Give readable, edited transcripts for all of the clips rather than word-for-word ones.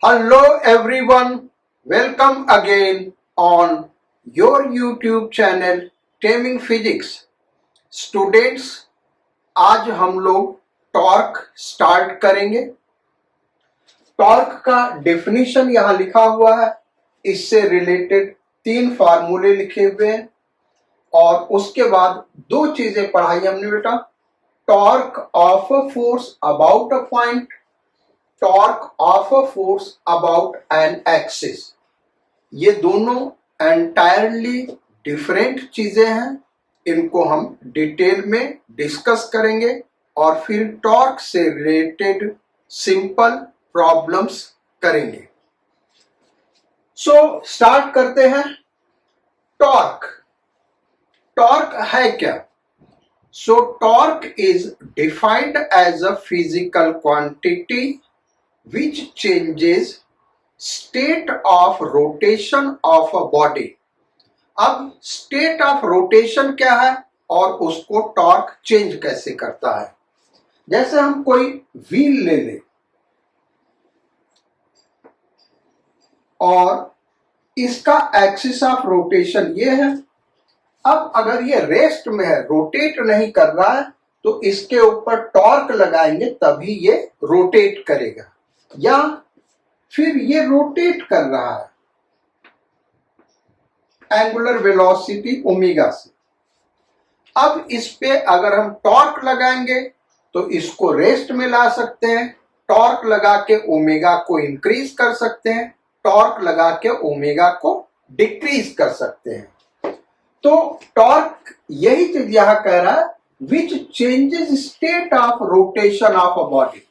Hello everyone, welcome again on your YouTube channel Taming Physics. Students, आज हम लोग torque start करेंगे। Torque का डेफिनेशन यहाँ लिखा हुआ है, इससे रिलेटेड 3 फार्मूले लिखे हुए हैं और उसके बाद 2 चीजें पढ़ाई हमने बेटा, torque of a force about a point, torque of a force about an axis. ये दोनों एंटायरली डिफरेंट चीजें हैं, इनको हम डिटेल में डिस्कस करेंगे और फिर टॉर्क से रिलेटेड सिंपल प्रॉब्लम्स करेंगे। सो स्टार्ट करते हैं। टॉर्क टॉर्क है क्या? So torque is defined as a physical quantity which changes state of rotation of a body। अब state of rotation क्या है और उसको टॉर्क चेंज कैसे करता है। जैसे हम कोई व्हील ले लें और इसका एक्सिस ऑफ रोटेशन ये है। अब अगर ये रेस्ट में है, रोटेट नहीं कर रहा है, तो इसके ऊपर टॉर्क लगाएंगे तभी ये रोटेट करेगा, या फिर ये रोटेट कर रहा है एंगुलर वेलोसिटी ओमेगा से। अब इस पे अगर हम टॉर्क लगाएंगे तो इसको रेस्ट में ला सकते हैं, टॉर्क लगा के ओमेगा को इंक्रीज कर सकते हैं, टॉर्क लगा के ओमेगा को डिक्रीज कर सकते हैं। तो टॉर्क यही चीज यहां कह रहा है, विच changes state of rotation of a body.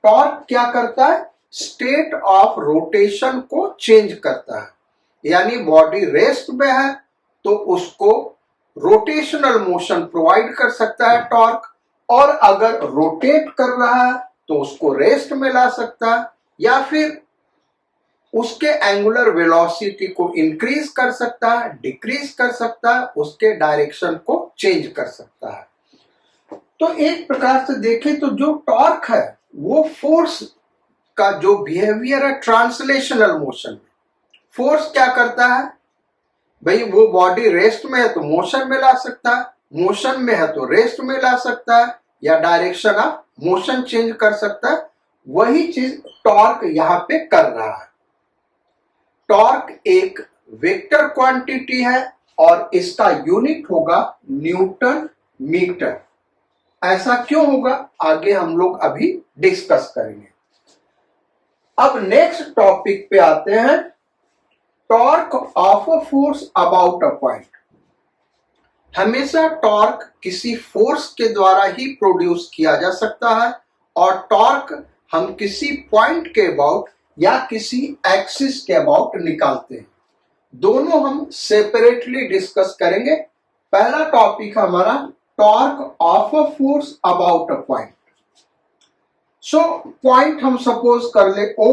Torque क्या करता है? स्टेट ऑफ रोटेशन को चेंज करता है, यानी बॉडी रेस्ट में है तो उसको रोटेशनल मोशन प्रोवाइड कर सकता है टॉर्क, और अगर रोटेट कर रहा है तो उसको रेस्ट में ला सकता है, या फिर उसके एंगुलर वेलोसिटी को इंक्रीज कर सकता है, डिक्रीज कर सकता है, उसके डायरेक्शन को चेंज कर सकता है। तो एक प्रकार से देखें तो जो टॉर्क है वो फोर्स का जो बिहेवियर है ट्रांसलेशनल मोशन में। फोर्स क्या करता है भाई, वो बॉडी रेस्ट में है तो मोशन में ला सकता है, मोशन में है तो रेस्ट में ला सकता है, या डायरेक्शन ऑफ मोशन चेंज कर सकता है। वही चीज टॉर्क यहां पे कर रहा है। टॉर्क एक वेक्टर क्वांटिटी है और इसका यूनिट होगा न्यूटन मीटर। ऐसा क्यों होगा आगे हम लोग अभी डिस्कस करेंगे। अब नेक्स्ट टॉपिक पे आते हैं, torque of a force about a point. हमेशा टॉर्क किसी फोर्स के द्वारा ही प्रोड्यूस किया जा सकता है, और टॉर्क हम किसी पॉइंट के अबाउट या किसी एक्सिस के अबाउट निकालते हैं। दोनों हम सेपरेटली डिस्कस करेंगे। पहला टॉपिक हमारा torque of a force about a point. So point हम सपोज कर ले O,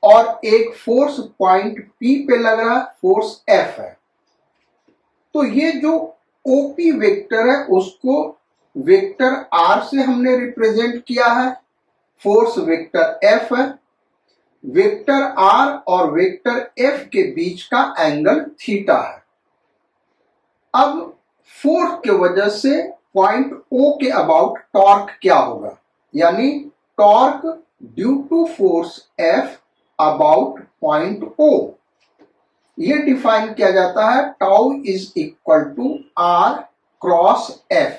और एक फोर्स पॉइंट P पे लग रहा है, फोर्स F है। तो ये जो OP वेक्टर है उसको वेक्टर R से हमने रिप्रेजेंट किया है, फोर्स वेक्टर F है। वेक्टर R और वेक्टर F के बीच का एंगल थीटा है। अब फोर्स के वजह से पॉइंट O के अबाउट टॉर्क क्या होगा, यानी torque due to force F about point O। ये डिफाइन किया जाता है, tau is equal to R cross F।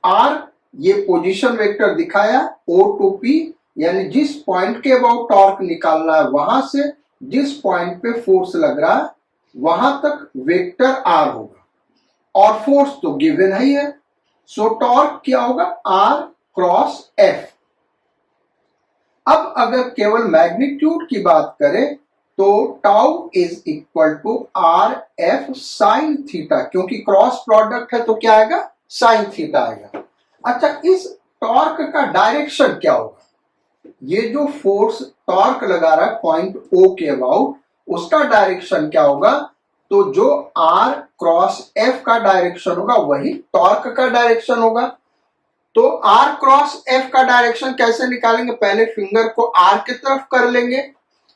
R ये पोजीशन वेक्टर दिखाया, O टू P, यानी जिस पॉइंट के अबाउट टॉर्क निकालना है वहां से जिस पॉइंट पे फोर्स लग रहा है वहां तक वेक्टर R होगा, और फोर्स तो गिवन ही है। सो टॉर्क क्या होगा? R cross F। अब अगर केवल मैग्नीट्यूड की बात करें तो tau is equal to R F sine theta, क्योंकि क्रॉस प्रोडक्ट है तो क्या आएगा? साइन थीटा आएगा। अच्छा, इस टॉर्क का डायरेक्शन क्या होगा? ये जो फोर्स टॉर्क लगा रहा है पॉइंट O के अबाउट, उसका डायरेक्शन क्या होगा? तो जो R क्रॉस F का डायरेक्शन होगा वही टॉर्क का डायरेक्शन होगा। तो आर क्रॉस एफ का डायरेक्शन कैसे निकालेंगे, पहले फिंगर को आर की तरफ कर लेंगे।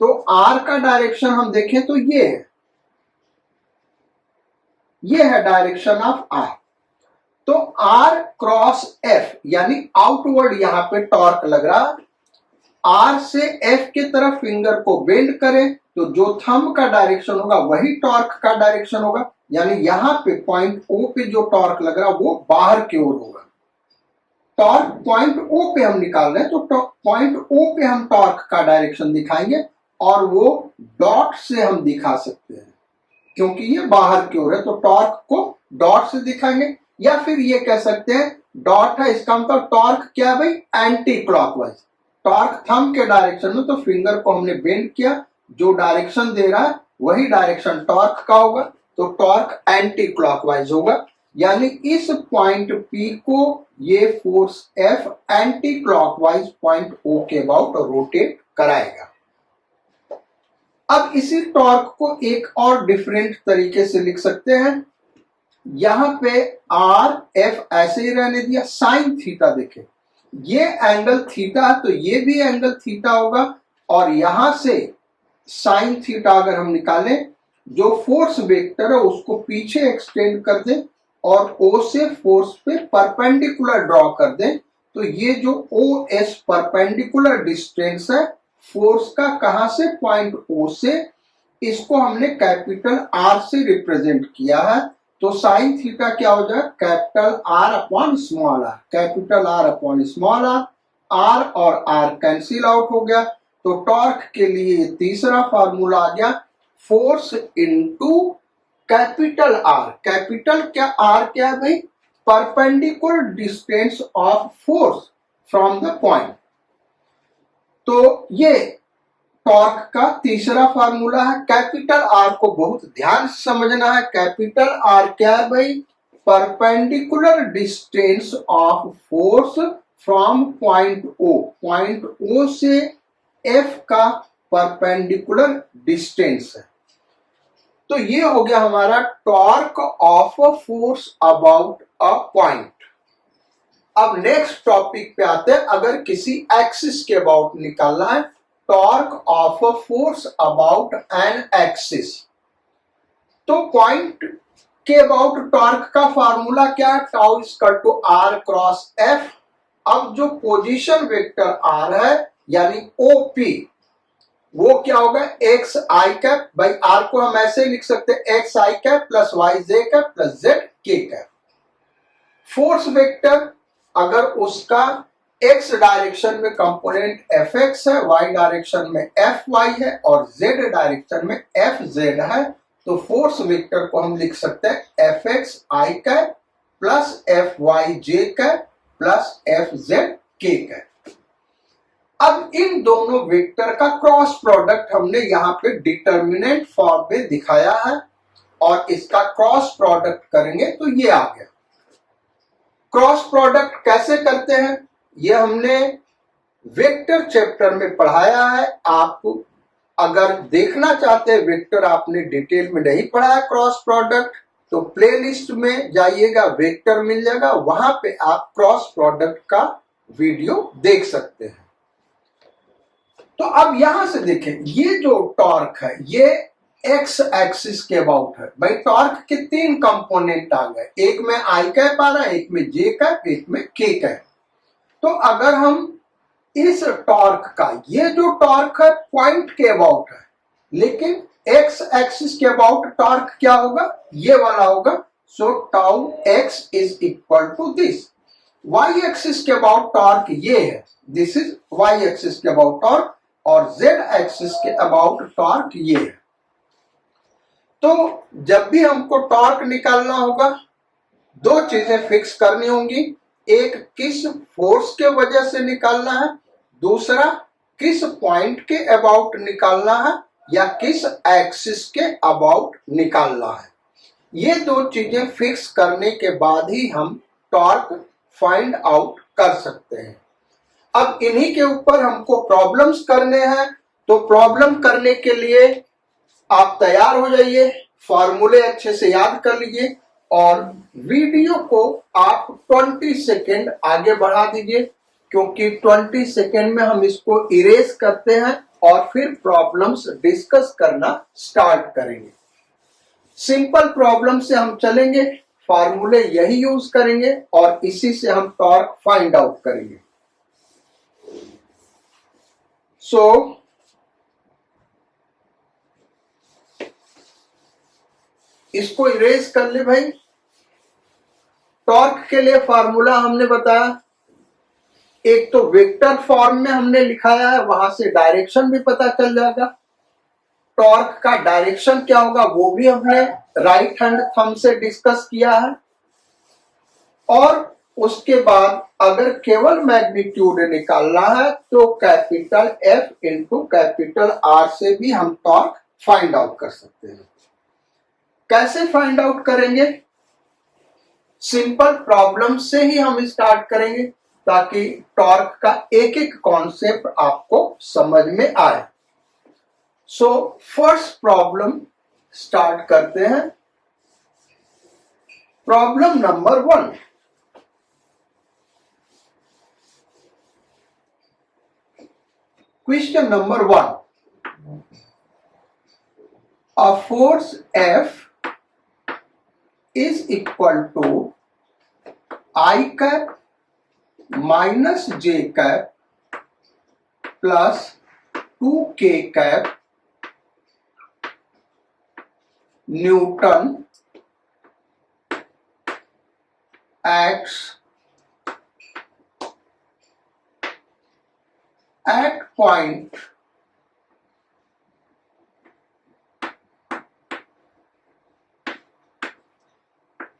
तो आर का डायरेक्शन हम देखें तो ये है डायरेक्शन ऑफ आर। तो आर क्रॉस एफ यानी आउटवर्ड यहां पे टॉर्क लग रहा, आर से एफ की तरफ फिंगर को बेंड करें तो जो थंब का डायरेक्शन होगा वही टॉर्क का डायरेक्शन होगा, यानी यहां पे पॉइंट ओ पे जो टॉर्क लग रहा वो बाहर की ओर होगा। टॉर्क पॉइंट ओ पे हम निकाल रहे हैं तो पॉइंट ओ पे हम टॉर्क का डायरेक्शन दिखाएंगे और वो डॉट से हम दिखा सकते हैं क्योंकि ये बाहर की ओर है, तो टॉर्क को डॉट से दिखाएंगे। या फिर ये कह सकते हैं डॉट है, इसका मतलब टॉर्क क्या है भाई, एंटी क्लॉकवाइज। टॉर्क थंब के डायरेक्शन में, तो फिंगर को हमने बेंड किया, जो डायरेक्शन दे रहा है वही डायरेक्शन टॉर्क का होगा, तो टॉर्क एंटी क्लॉकवाइज होगा। यानी इस पॉइंट पी को ये force F anticlockwise point O के अबाउट रोटेट कराएगा। अब इसी टॉर्क को एक और डिफरेंट तरीके से लिख सकते हैं। यहां पे आर एफ ऐसे ही रहने दिया, साइन थीटा देखें, ये एंगल थीटा तो ये भी एंगल थीटा होगा, और यहां से साइन थीटा अगर हम निकालें, जो फोर्स वेक्टर है उसको पीछे एक्सटेंड कर दें और ओ से फोर्स पे परपेंडिकुलर ड्रॉ कर दें, तो ये जो ओ एस परपेंडिकुलर डिस्टेंस है फोर्स का, कहां से, पॉइंट ओ से, इसको हमने कैपिटल आर से रिप्रेजेंट किया है। तो साइन थीटा क्या हो जाएगा, capital R upon small r, capital R upon small r, R और आर कैंसिल आउट हो गया। तो टॉर्क के लिए तीसरा फार्मूला आ गया, force into capital R. Capital क्या, आर क्या है भाई, perpendicular distance of force from the point. तो ये टॉर्क का तीसरा फार्मूला है। कैपिटल आर को बहुत ध्यान से समझना है। कैपिटल आर क्या है भाई, perpendicular distance of force from point O, point O से एफ का परपेंडिकुलर डिस्टेंस है। तो ये हो गया हमारा torque of a force about a point. अब नेक्स्ट टॉपिक पे आते हैं, अगर किसी एक्सिस के अबाउट निकालना है, torque of a force about an axis. तो पॉइंट के अबाउट टॉर्क का फार्मूला क्या है, tau is equal to R cross F. अब जो पोजीशन वेक्टर आर है यानी ओपी, वो क्या होगा, एक्स आई कैप, भाई आर को हम ऐसे लिख सकते हैं, एक्स आई कैप प्लस वाई जे कैप प्लस जेड के कैप। फोर्स वेक्टर अगर उसका एक्स डायरेक्शन में कंपोनेंट एफ एक्स है, वाई डायरेक्शन में एफ वाई है और जेड डायरेक्शन में एफ जेड है, तो फोर्स वेक्टर को हम लिख सकते हैं एफ एक्स आई कैप प्लस एफ वाई जे कैप प्लस एफ जेड के कैप। अब इन दोनों वेक्टर का क्रॉस प्रोडक्ट हमने यहाँ पे डिटर्मिनेंट फॉर्म में दिखाया है, और इसका क्रॉस प्रोडक्ट करेंगे तो ये आ गया। क्रॉस प्रोडक्ट कैसे करते हैं ये हमने वेक्टर चैप्टर में पढ़ाया है। आप अगर देखना चाहते हैं वेक्टर आपने डिटेल में नहीं पढ़ा है क्रॉस प्रोडक्ट, तो प्लेलिस्ट में जाइएगा, वेक्टर मिल जाएगा, वहां पे आप क्रॉस प्रोडक्ट का वीडियो देख सकते हैं। तो अब यहां से देखें, ये जो टॉर्क है ये एक्स एक्सिस के अबाउट है। भाई टॉर्क के तीन कंपोनेंट आ गए, एक में आई कैप आ रहा है, एक में जे कैप, एक में के कैप। तो अगर हम इस टॉर्क का, ये जो टॉर्क है पॉइंट के अबाउट है, लेकिन एक्स एक्सिस के अबाउट टॉर्क क्या होगा, ये वाला होगा। So tau X is equal to this. Y axis के अबाउट टॉर्क ये है, दिस इज वाई एक्सिस के अबाउट टॉर्क, और जेड एक्सिस के अबाउट टॉर्क ये है। तो जब भी हमको टॉर्क निकालना होगा, दो चीजें फिक्स करनी होंगी, एक किस फोर्स के वजह से निकालना है, दूसरा किस पॉइंट के अबाउट निकालना है या किस एक्सिस के अबाउट निकालना है। ये दो चीजें फिक्स करने के बाद ही हम टॉर्क फाइंड आउट कर सकते हैं। अब इन्हीं के ऊपर हमको प्रॉब्लम्स करने हैं, तो प्रॉब्लम करने के लिए आप तैयार हो जाइए, फॉर्मूले अच्छे से याद कर लीजिए और वीडियो को आप 20 सेकेंड आगे बढ़ा दीजिए, क्योंकि 20 सेकेंड में हम इसको इरेज करते हैं और फिर प्रॉब्लम्स डिस्कस करना स्टार्ट करेंगे। सिंपल प्रॉब्लम से हम चलेंगे, फार्मूले यही यूज करेंगे और इसी से हम टॉर्क फाइंड आउट करेंगे। सो इसको इरेज कर ले भाई। टॉर्क के लिए फार्मूला हमने बताया, एक तो वेक्टर फॉर्म में हमने लिखाया है, वहां से डायरेक्शन भी पता चल जाएगा। टॉर्क का डायरेक्शन क्या होगा वो भी हमने राइट हैंड थंब से डिस्कस किया है। और उसके बाद अगर केवल मैग्नीट्यूड निकालना है तो capital F into capital R से भी हम टॉर्क फाइंड आउट कर सकते हैं। कैसे फाइंड आउट करेंगे? सिंपल प्रॉब्लम से ही हम स्टार्ट करेंगे ताकि टॉर्क का एक एक कॉन्सेप्ट आपको समझ में आए। सो फर्स्ट प्रॉब्लम स्टार्ट करते हैं। Problem number 1, question number 1, a force F is equal to I cap minus J cap plus 2K cap Newton acts at point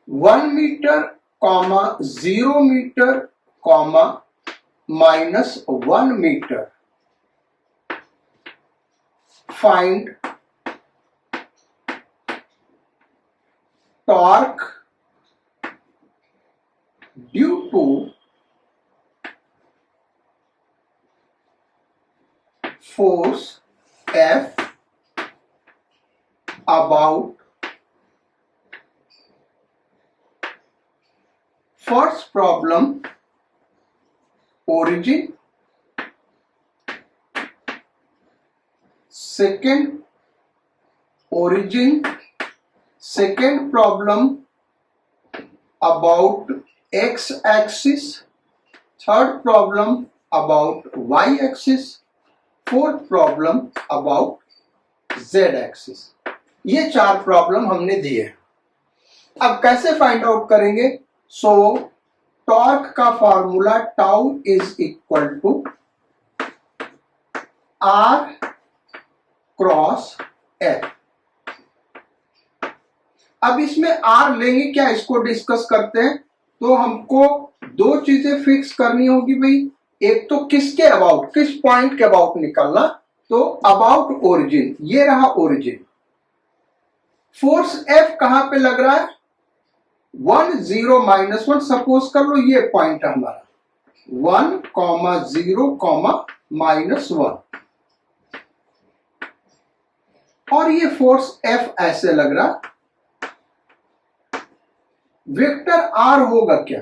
1 meter, 0 meter, minus 1 meter. Find torque due to force F about first problem origin, second origin, second problem about x axis, third problem about y axis, fourth problem about z axis। ये 4 problem हमने दिए। अब कैसे find out करेंगे? So torque का formula tau is equal to R cross F. अब इसमें are लेंगे क्या, इसको डिस्कस करते हैं। तो हमको 2 चीजें फिक्स करनी होगी भाई। एक तो किसके अबाउट, किस पॉइंट के अबाउट निकलना, तो अबाउट ओरिजिन, ये रहा ओरिजिन। फोर्स एफ कहां पे लग रहा है? 1 0 -1, सपोज कर लो ये पॉइंट है हमारा 1, 0, -1 और ये फोर्स एफ ऐसे लग रहा। वेक्टर आर होगा क्या?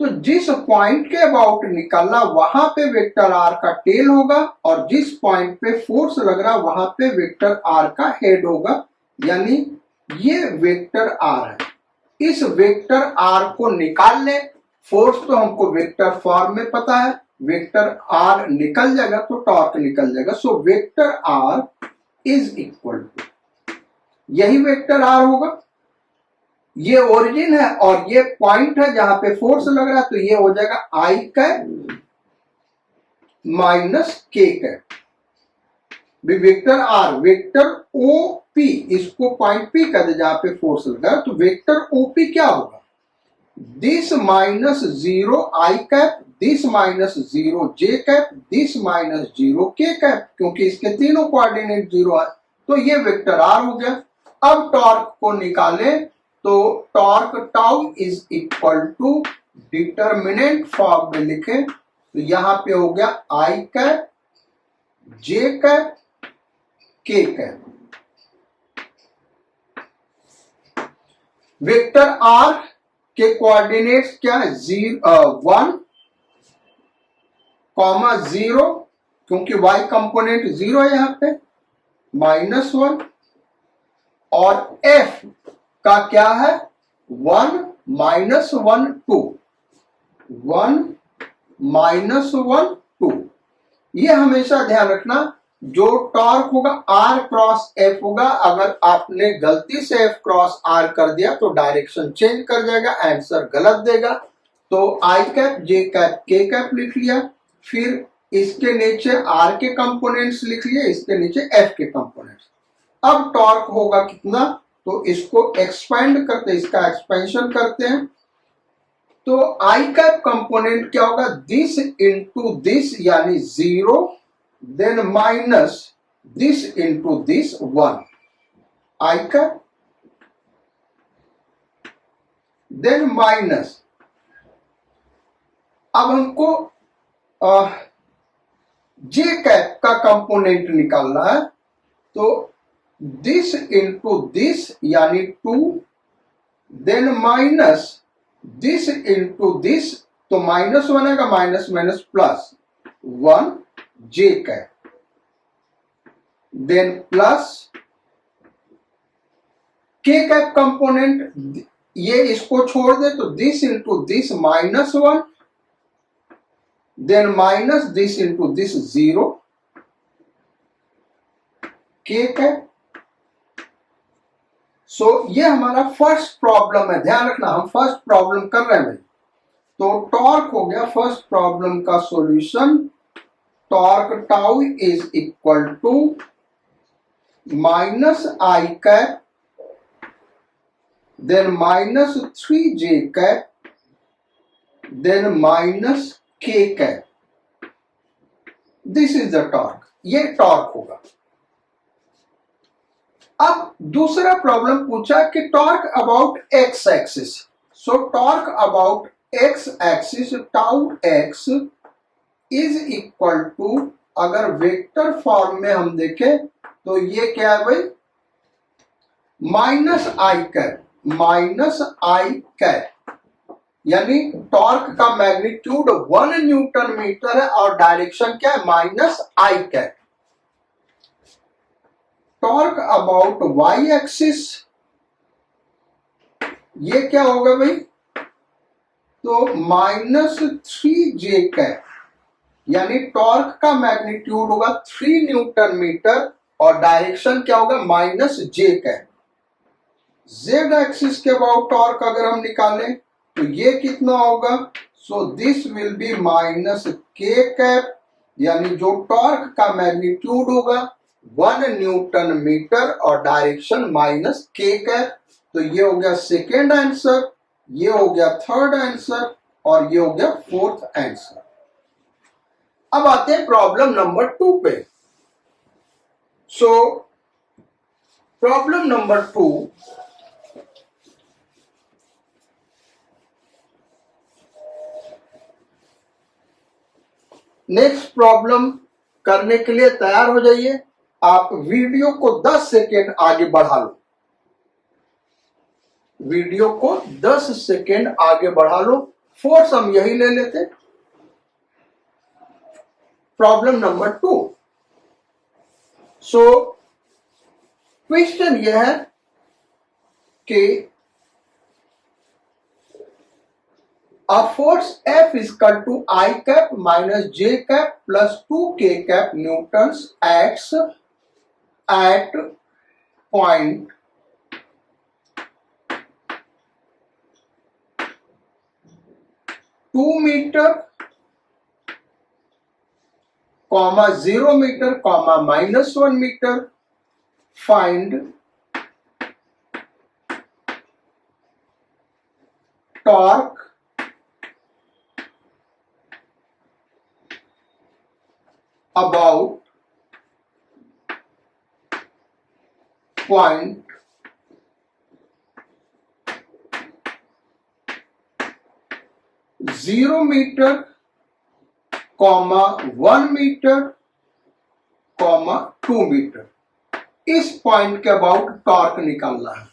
तो जिस पॉइंट के अबाउट निकलना वहां पे वेक्टर आर का टेल होगा और जिस पॉइंट पे फोर्स लग रहा वहां पे वेक्टर आर का हेड होगा, यानी ये वेक्टर आर है। इस वेक्टर आर को निकाल ले। फोर्स तो हमको वेक्टर फॉर्म में पता है, वेक्टर आर निकल जाएगा तो टॉर्क निकल जाएगा। So vector R is equal to, यही वेक्टर आर होगा। ये ओरिजिन है और ये पॉइंट है जहां पे फोर्स लग रहा है, तो ये हो जाएगा I cap minus K cap. Vector R, vector O P, इसको पॉइंट पी कर दे जहां पे फोर्स लगा, तो वेक्टर ओपी क्या होगा? This minus 0 I cap, this minus 0 J cap, this minus 0 के कैप, क्योंकि इसके तीनों कोऑर्डिनेट 0 है, तो ये वेक्टर आर हो गया। अब टॉर्क को निकाले तो torque tau is equal to, determinant form में लिखे तो यहां पे हो गया I cap, J cap, K cap. Vector R के कोऑर्डिनेट्स क्या है, 1, 0, क्योंकि y कंपोनेंट 0 है यहां पे, -1, और f का क्या है, 1, -1, 2, 1, -1, 2। ये हमेशा ध्यान रखना, जो टॉर्क होगा R क्रॉस F होगा, अगर आपने गलती से F क्रॉस R कर दिया तो डायरेक्शन चेंज कर जाएगा, आंसर गलत देगा। तो I cap, J cap, K cap लिख लिया, फिर इसके नीचे R के कंपोनेंट्स लिख लिए, इसके नीचे F के कंपोनेंट्स। अब टॉर्क होगा कितना, तो इसको एक्सपेंड करते, इसका एक्सपेंशन करते हैं, तो I कैप कंपोनेंट क्या होगा, दिस इंटू दिस यानी 0, then minus this into this 1, I cap, then minus, अब हमको J कैप का कंपोनेंट निकालना है, तो दिस इंटू दिस यानी 2, then minus this into this, तो -1 आएगा, minus minus plus 1 J cap, then plus K cap component, ये इसको छोड़ दे तो this into this -1, then minus this into this 0, K cap. So ये हमारा फर्स्ट प्रॉब्लम है, ध्यान रखना हम फर्स्ट प्रॉब्लम कर रहे हैं भाई। तो टॉर्क हो गया फर्स्ट प्रॉब्लम का solution, torque tau is equal to -I cap, then -3J cap, then -K cap. This is the torque, ये टॉर्क होगा। अब दूसरा प्रॉब्लम पूछा कि torque about x axis, so torque about x axis tau x is equal to, अगर vector form में हम देखें तो ये क्या है भाई, -I कैप, -I कैप, यानी टॉर्क का मैग्नीट्यूड 1 न्यूटन मीटर है और डायरेक्शन क्या है, -I cap. Torque about y axis, ये क्या होगा भाई, तो -3J कैप, यानी टॉर्क का मैग्नीट्यूड होगा 3 न्यूटन मीटर और डायरेक्शन क्या होगा, -J कैप। z एक्सिस के अबाउट टॉर्क अगर हम निकालें तो ये कितना होगा, so this will be -K cap, यानी जो टॉर्क का मैग्नीट्यूड होगा 1 न्यूटन मीटर और डायरेक्शन -K कैप। तो ये हो गया सेकेंड आंसर, ये हो गया थर्ड आंसर और ये हो गया फोर्थ आंसर। अब आते हैं प्रॉब्लम नंबर 2 पे। So problem number 2, next problem करने के लिए तैयार हो जाइए। आप वीडियो को 10 सेकेंड आगे बढ़ा लो, वीडियो को 10 सेकेंड आगे बढ़ा लो, फोर्स हम यही ले लेते। प्रॉब्लम नंबर 2, सो क्वेश्चन यह है कि a force F is equal to I cap minus J cap plus 2K cap newtons acts at point 2 meter, 0 meter, -1 meter. Find torque about point 0 meter, 1 meter, 2 metre. इस point के about torque निकालना है।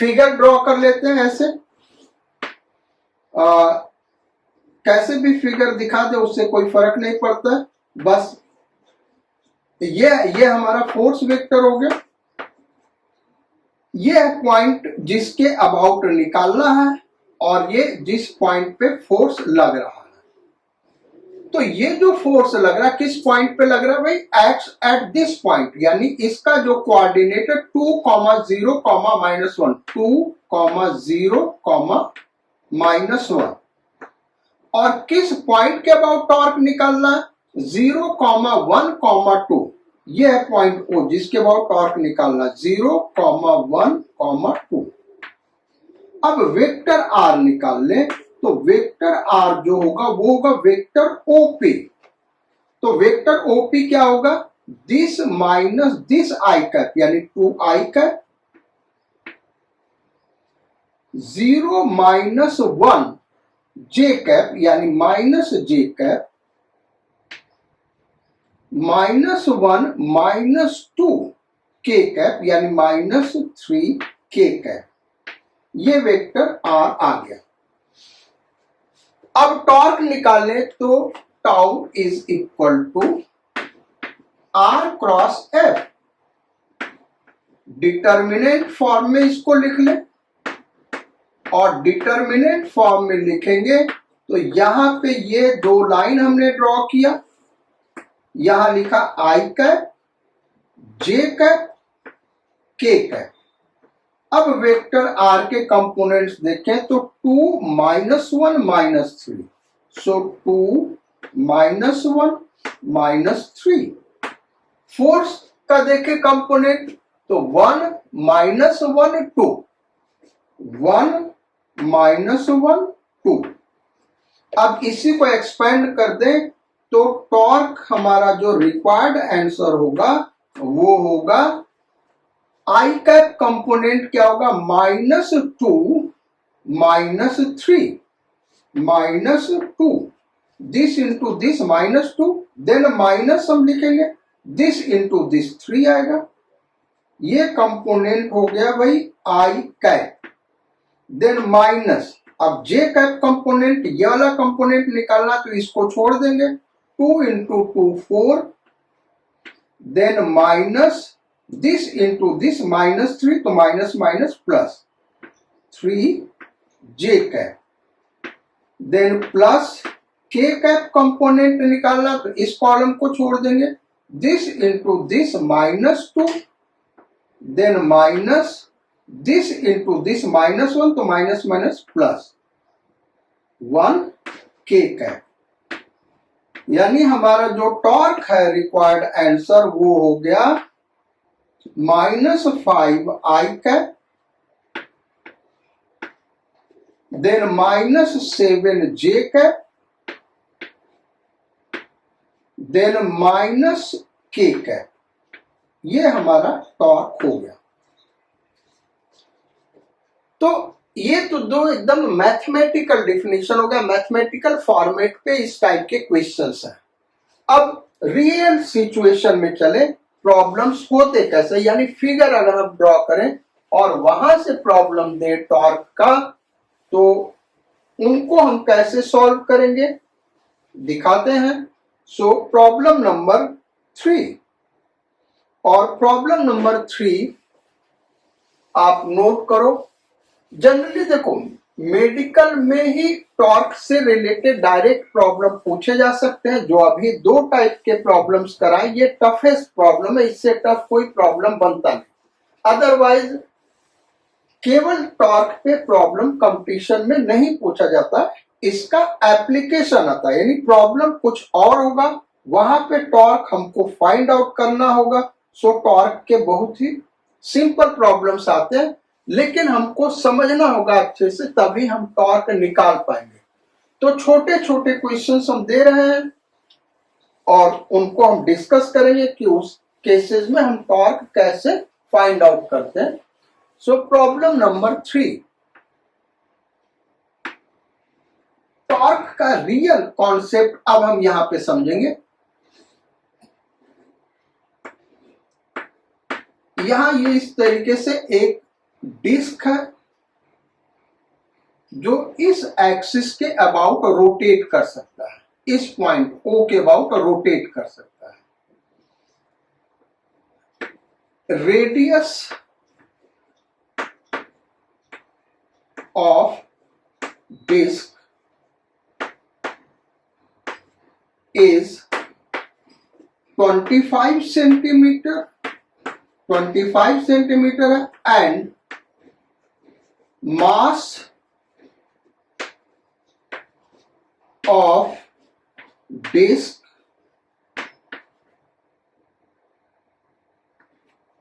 Figure draw कर लेते हैं ऐसे, कैसे भी फिगर दिखा दे उससे कोई फर्क नहीं पड़ता है। बस ये हमारा फोर्स वेक्टर हो गया, ये है पॉइंट जिसके अबाउट निकालना है और ये जिस पॉइंट पे फोर्स लग रहा है। तो ये जो फोर्स लग रहा है किस पॉइंट पे लग रहा है भाई, एक्स एट दिस पॉइंट, यानी इसका जो कोऑर्डिनेट 2, 0, -1, 2, 0, -1, और किस पॉइंट के अबाउट टॉर्क निकालना है, 0, 1, 2, ये है पॉइंट ओ जिसके अबाउट टॉर्क निकालना 0, 1, 2। अब वेक्टर आर निकाल ले, तो वेक्टर आर जो होगा वो होगा वेक्टर ओपी। तो वेक्टर ओपी क्या होगा, this minus this I cap यानी 2i कैप, 0 -1 जे कैप यानी -j कैप, -1 -2 k कैप यानी -3 k कैप। ये वेक्टर आर आ गया। अब टॉर्क निकालें तो tau is equal to R cross F. Determinant form में इसको लिख लें, और डिटर्मिनेंट फॉर्म में लिखेंगे तो यहां पे ये दो लाइन हमने ड्रॉ किया, यहां लिखा आई cap, J cap, K cap. अब वेक्टर आर के कंपोनेंट्स देखें तो 2 -1 -3, सो 2 -1 -3। फोर्स का देखें कंपोनेंट तो 1 -1 2, 1 -1 2। अब इसी को एक्सपेंड कर दें तो टॉर्क हमारा जो रिक्वायर्ड आंसर होगा वो होगा आई कैप कंपोनेंट क्या होगा, -2 -3, -2, this into this -2, then minus हम लिखेंगे, दिस इंटू दिस 3 आएगा। ये कंपोनेंट हो गया भाई आई कैप, देन माइनस, अब जे कैप कंपोनेंट, ये वाला कंपोनेंट निकालना तो इसको छोड़ देंगे, 2 into 2 4, then minus this into this -3, तो minus minus plus 3 J cap, then plus K cap component निकालना तो इस कॉलम को छोड़ देंगे, this into this -2, then minus this into this -1, तो माइनस माइनस प्लस 1 के कैप। यानी हमारा जो टॉर्क है रिक्वायर्ड आंसर वो हो गया -5 आई कैप, देन -7 जे कैप, देन -k कैप। ये हमारा टॉर्क हो गया। तो ये तो दो एकदम मैथमेटिकल डिफिनेशन हो गया, मैथमेटिकल फॉर्मेट पे इस टाइप के क्वेश्चंस हैं। अब रियल सिचुएशन में चले, प्रॉब्लम्स होते कैसे, यानी फिगर अगर हम ड्रॉ करें और वहां से प्रॉब्लम दे टॉर्क का, तो उनको हम कैसे सॉल्व करेंगे दिखाते हैं। सो प्रॉब्लम नंबर 3, और प्रॉब्लम नंबर 3 आप नोट करो। जनरली देखो मेडिकल में ही टॉर्क से रिलेटेड डायरेक्ट प्रॉब्लम पूछे जा सकते हैं। जो अभी दो टाइप के प्रॉब्लम्स कराएं, ये टफेस्ट प्रॉब्लम है, इससे टफ कोई प्रॉब्लम बनता नहीं। अदरवाइज केवल टॉर्क पे प्रॉब्लम कंपटीशन में नहीं पूछा जाता, इसका एप्लीकेशन आता है, यानी प्रॉब्लम कुछ और होगा, वहां पे टॉर्क हमको फाइंड आउट करना होगा। सो टॉर्क के बहुत ही सिंपल प्रॉब्लम्स आते हैं, लेकिन हमको समझना होगा अच्छे से, तभी हम टॉर्क निकाल पाएंगे। तो छोटे छोटे क्वेश्चंस हम दे रहे हैं और उनको हम डिस्कस करेंगे कि उस केसेस में हम टॉर्क कैसे फाइंड आउट करते हैं। सो प्रॉब्लम नंबर 3, टॉर्क का रियल कॉन्सेप्ट अब हम यहां पे समझेंगे। यहां ये इस तरीके से एक डिस्क है जो इस एक्सिस के अबाउट रोटेट कर सकता है, इस पॉइंट O के अबाउट रोटेट कर सकता है। Radius of disc is 25 centimetre, 25 centimetre है, and mass of disc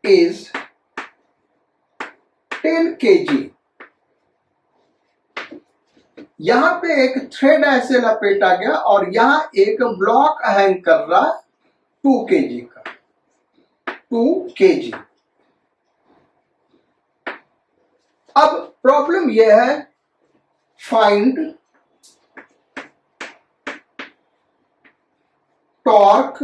is 10 kg। यहां पे एक थ्रेड ऐसे लपेटा गया और यहां एक ब्लॉक हैंग कर रहा है 2 kg का, 2 kg। अब प्रॉब्लम यह है, find torque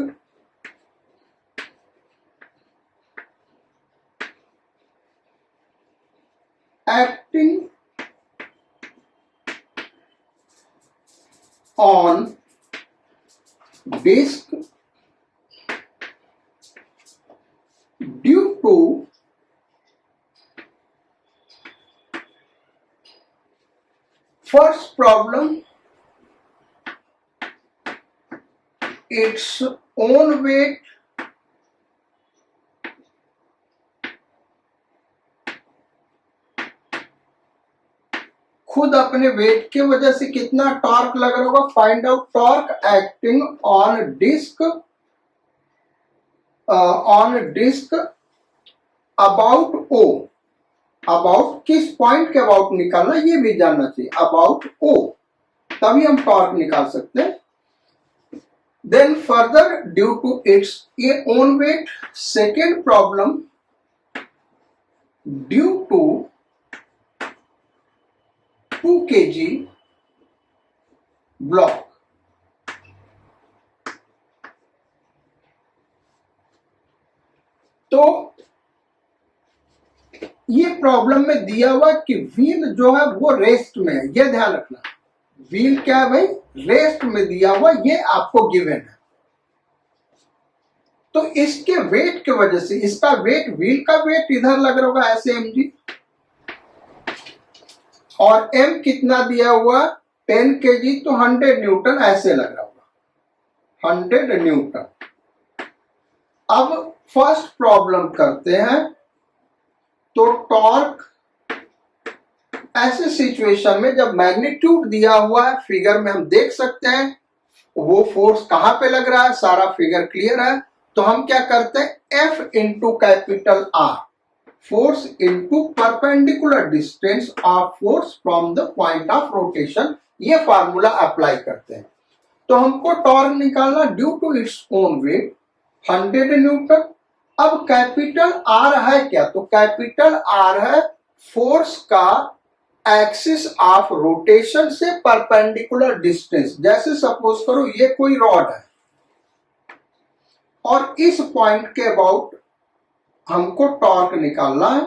acting on disc due to first problem, its own weight, खुद अपने वेट के वजह से कितना टॉर्क लग रहा होगा। Find out torque acting on disc about O। About किस पॉइंट के अबाउट निकालना ये भी जानना चाहिए, अबाउट O, तभी हम टॉर्क निकाल सकते हैं। Then further, due to its own weight, second problem, due to 2 kg block, तो ये प्रॉब्लम में दिया हुआ कि व्हील जो है वो रेस्ट में है, ये ध्यान रखना। व्हील क्या है भाई, रेस्ट में दिया हुआ, ये आपको गिवन है। तो इसके वेट के वजह से, इसका वेट, व्हील का वेट इधर लग रहा होगा ऐसे mg, और m कितना दिया हुआ 10 kg, तो 100 न्यूटन ऐसे लग रहा होगा, 100 न्यूटन। अब फर्स्ट प्रॉब्लम करते हैं। तो टॉर्क ऐसे सिचुएशन में जब मैग्नीट्यूड दिया हुआ है, फिगर में हम देख सकते हैं वो फोर्स कहां पे लग रहा है, सारा फिगर क्लियर है। तो हम क्या करते हैं, F into capital R, force into perpendicular distance of force from the point of rotation, ये फार्मूला अप्लाई करते हैं। तो हमको टॉर्क निकालना due to its own weight 100 newton. अब कैपिटल R है क्या, तो कैपिटल R है फोर्स का एक्सिस ऑफ रोटेशन से परपेंडिकुलर डिस्टेंस। जैसे सपोज करो ये कोई रॉड है और इस पॉइंट के अबाउट हमको टॉर्क निकालना है।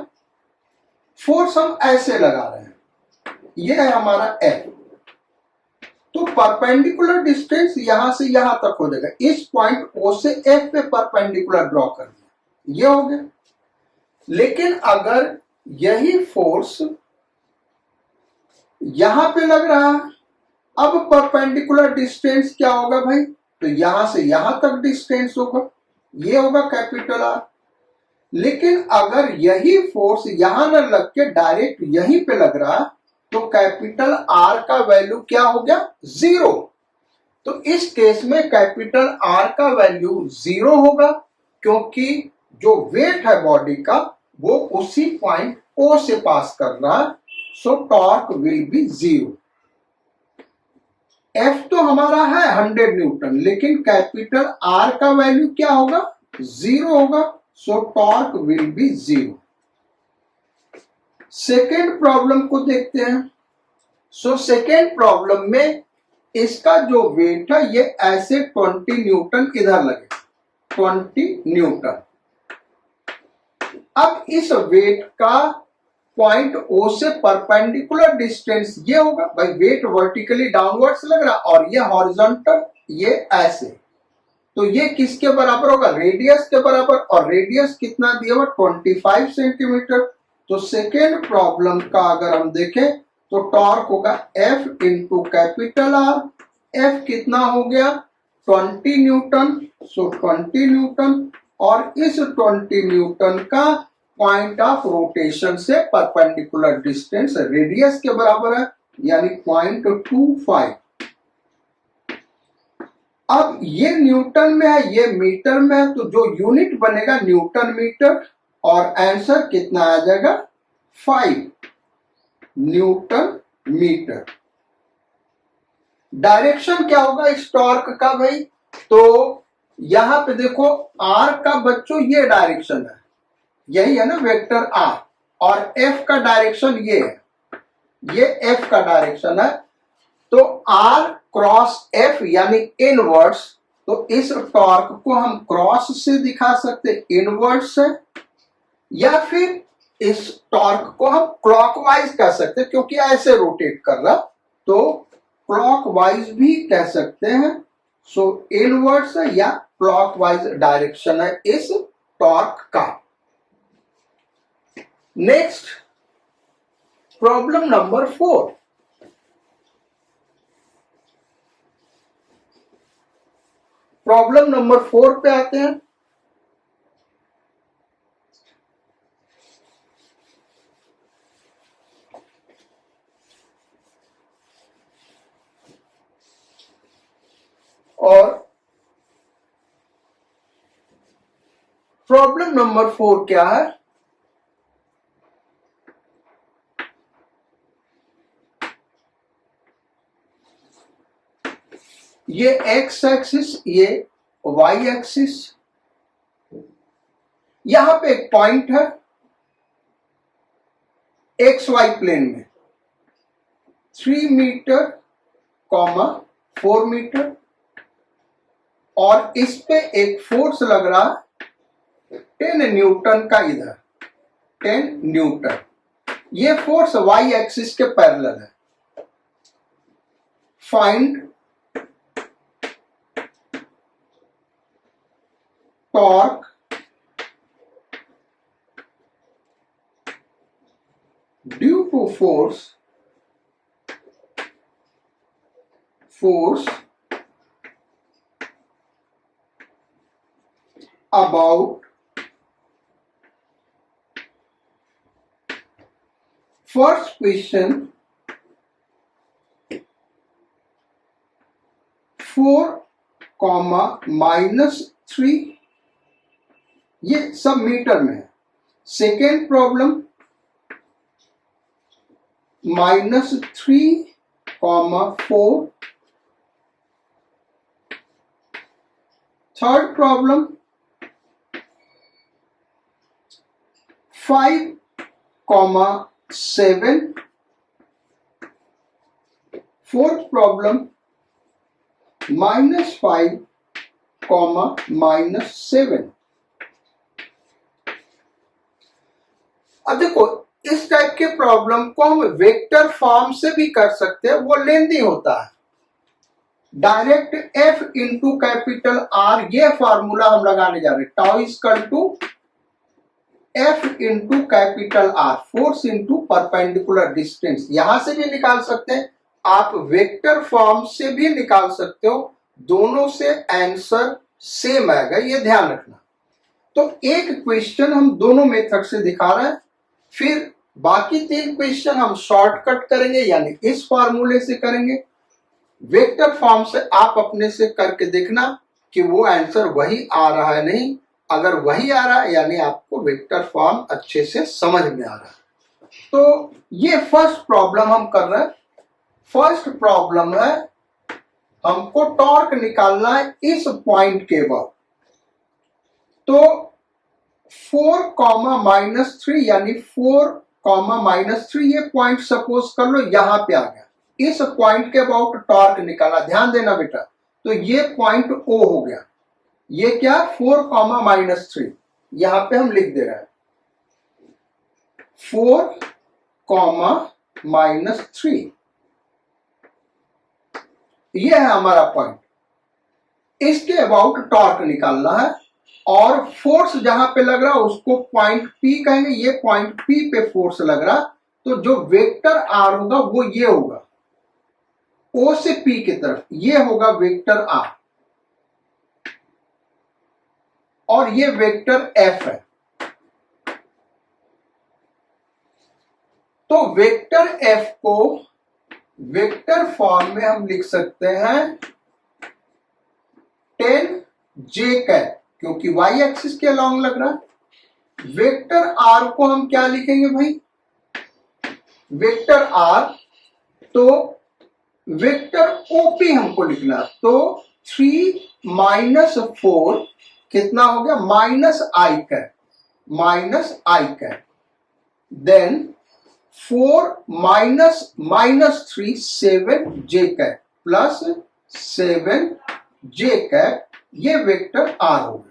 फोर्स हम ऐसे लगा रहे हैं, ये है हमारा F, तो परपेंडिकुलर डिस्टेंस यहां से यहां तक हो जाएगा। इस पॉइंट O से F पे परपेंडिकुलर ड्रॉ कर दिया, ये हो गया। लेकिन अगर यही फोर्स यहां पे लग रहा है, अब परपेंडिकुलर डिस्टेंस क्या होगा भाई, तो यहां से यहां तक डिस्टेंस होगा, ये होगा कैपिटल R। लेकिन अगर यही फोर्स यहां न लग के डायरेक्ट यहीं पे लग रहा है, तो कैपिटल R का वैल्यू क्या हो गया, 0। तो इस केस में कैपिटल R का वैल्यू 0 होगा, क्योंकि जो वेट है बॉडी का वो उसी पॉइंट O से पास कर रहा है। सो टॉर्क विल बी 0। F तो हमारा है 100 न्यूटन, लेकिन कैपिटल R का वैल्यू क्या होगा, 0 होगा। So torque will be 0। Second problem को देखते हैं। सो सेकेंड प्रॉब्लम में इसका जो वेट है ये ऐसे 20 न्यूटन इधर लगे, 20 न्यूटन। अब इस वेट का पॉइंट ओ से परपेंडिकुलर डिस्टेंस ये होगा भाई, वेट वर्टिकली डाउनवर्ड्स लग रहा और ये हॉरिजॉन्टल, ये ऐसे, तो ये किसके बराबर होगा, रेडियस के बराबर, और रेडियस कितना दिया हुआ 25 सेंटीमीटर। तो सेकेंड प्रॉब्लम का अगर हम देखें तो टॉर्क होगा F into capital R. F कितना हो गया 20 न्यूटन, सो 20 न्यूटन, और इस 20 न्यूटन का पॉइंट ऑफ रोटेशन से परपेंडिकुलर डिस्टेंस रेडियस के बराबर है, यानी 0.25। अब ये न्यूटन में है, ये मीटर में है, तो जो यूनिट बनेगा न्यूटन मीटर, और आंसर कितना आ जाएगा 5 न्यूटन मीटर। डायरेक्शन क्या होगा इस टॉर्क का भाई, तो यहां पे देखो आर का बच्चों ये डायरेक्शन है, यही है ना वेक्टर आर, और एफ का डायरेक्शन ये है, ये एफ का डायरेक्शन है, तो आर क्रॉस एफ यानी इनवर्स, तो इस टॉर्क को हम क्रॉस से दिखा सकते इनवर्स से, या फिर इस टॉर्क को हम क्लॉकवाइज कह सकते क्योंकि ऐसे रोटेट कर रहा, तो क्लॉकवाइज भी कह सकते हैं। सो इनवर्स या क्लॉकवाइज डायरेक्शन है इस टॉर्क का। Next problem number 4। Problem number 4 पे आते हैं। और प्रॉब्लम नंबर 4 क्या है, ये एक्स एक्सिस, ये वाई एक्सिस, यहां पे एक पॉइंट है एक्स वाई प्लेन में 3 मीटर, 4 मीटर, और इस पे एक फोर्स लग रहा 10 न्यूटन का, इधर 10 न्यूटन, ये फोर्स वाई एक्सिस के पैरेलल है। Find torque due to force about first question 4, -3, ये सब मीटर में है। Second problem -3, 4। Third problem 5, 7। Fourth problem -5, -7। अब देखो इस टाइप के प्रॉब्लम को हम वेक्टर फॉर्म से भी कर सकते हैं, वो लेंदी होता है। Direct F into capital R, ये फॉर्मूला हम लगाने जा रहे हैं, tau equal to F into capital R, force into perpendicular distance, यहां से भी निकाल सकते हैं, आप वेक्टर फॉर्म से भी निकाल सकते हो, दोनों से आंसर सेम आएगा, ये ध्यान रखना। तो एक क्वेश्चन हम दोनों मेथड से दिखा रहे हैं, फिर बाकी 3 क्वेश्चन हम शॉर्टकट करेंगे, यानी इस फॉर्मूले से करेंगे। वेक्टर फॉर्म से आप अपने से करके देखना कि वो आंसर वही आ रहा है नहीं, अगर वही आ रहा है यानी आपको वेक्टर फॉर्म अच्छे से समझ में आ रहा है। तो ये फर्स्ट प्रॉब्लम हम कर रहे हैं। फर्स्ट प्रॉब्लम है हमको टॉर्क निकालना है इस पॉइंट के बाद, तो 4, -3 यानी 4, -3 ये पॉइंट सपोज कर लो यहां पे आ गया, इस पॉइंट के अबाउट टॉर्क निकाला, ध्यान देना बेटा। तो ये पॉइंट O हो गया, ये क्या 4, -3, यहां पे हम लिख दे रहे हैं 4, कॉमा -3। यह है हमारा पॉइंट। इसके अबाउट टॉर्क निकालना है और फोर्स जहां पे लग रहा उसको पॉइंट P कहेंगे। ये पॉइंट P पे फोर्स लग रहा, तो जो वेक्टर R होगा वो ये होगा, O से P की तरफ ये होगा वेक्टर R, और ये वेक्टर F है। तो वेक्टर F को वेक्टर फॉर्म में हम लिख सकते हैं 10j कैप, क्योंकि y एक्सिस के अलॉन्ग लग रहा है। वेक्टर R को हम क्या लिखेंगे भाई, वेक्टर R, तो वेक्टर OP हमको लिखना, तो 3 - 4 कितना हो गया, -i cap, then 4 - 3 7j cap plus 7j cap, ये वेक्टर R होगा।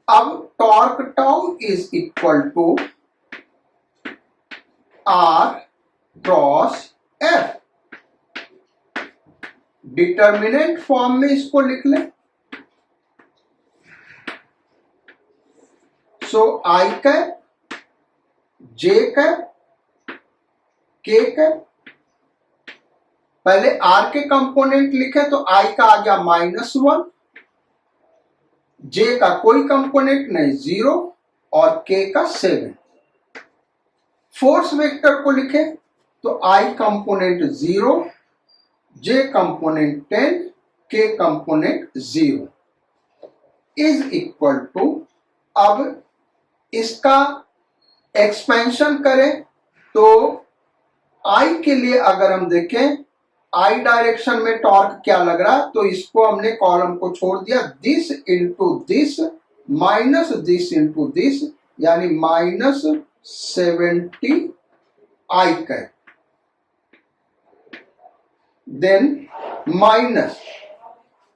अब torque tau is equal to R cross F। Determinant form में इसको लिख लें, so I cap, J cap, K cap. पहले R के कंपोनेंट लिखे तो I का आ गया -1, J का कोई कंपोनेंट नहीं 0 और K का 7। फोर्स वेक्टर को लिखे तो I component 0, J component 10, K component 0 is equal to, अब इसका एक्सपेंशन करें तो I के लिए अगर हम देखें I डायरेक्शन में टॉर्क क्या लग रहा, तो इसको हमने कॉलम को छोड़ दिया, this into this minus this into this, यानी -70 I cap, then minus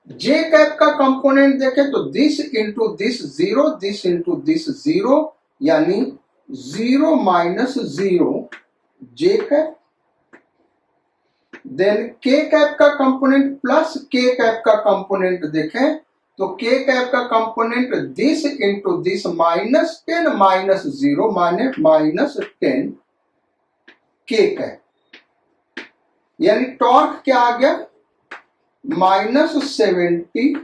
J cap का कंपोनेंट देखें तो this into this 0, this into this 0, यानी 0 - 0 J cap, then K cap का कंपोनेंट प्लस K कैप का कंपोनेंट देखें तो K कैप का कंपोनेंट दिस इंटू दिस -10 - 0 माने -10 K कैप, यानी टॉर्क क्या आ गया, -70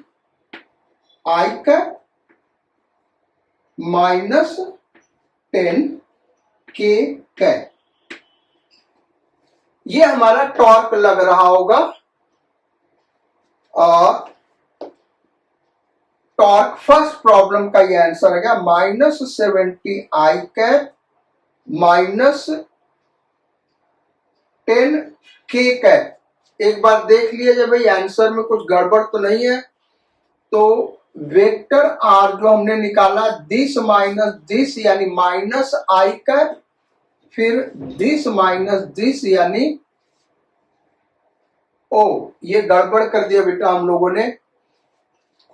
I कैप -10 K कैप। ये हमारा टॉर्क लग रहा होगा। टॉर्क फर्स्ट प्रॉब्लम का ये आंसर है -70 I कैप -10 K कैप। एक बार देख लीजिए भाई आंसर में कुछ गड़बड़ तो नहीं है। तो वेक्टर R जो हमने निकाला दिस माइनस दिस यानी -I कैप, फिर दिस माइनस दिस यानी ये गड़बड़ कर दिया बेटा हम लोगों ने।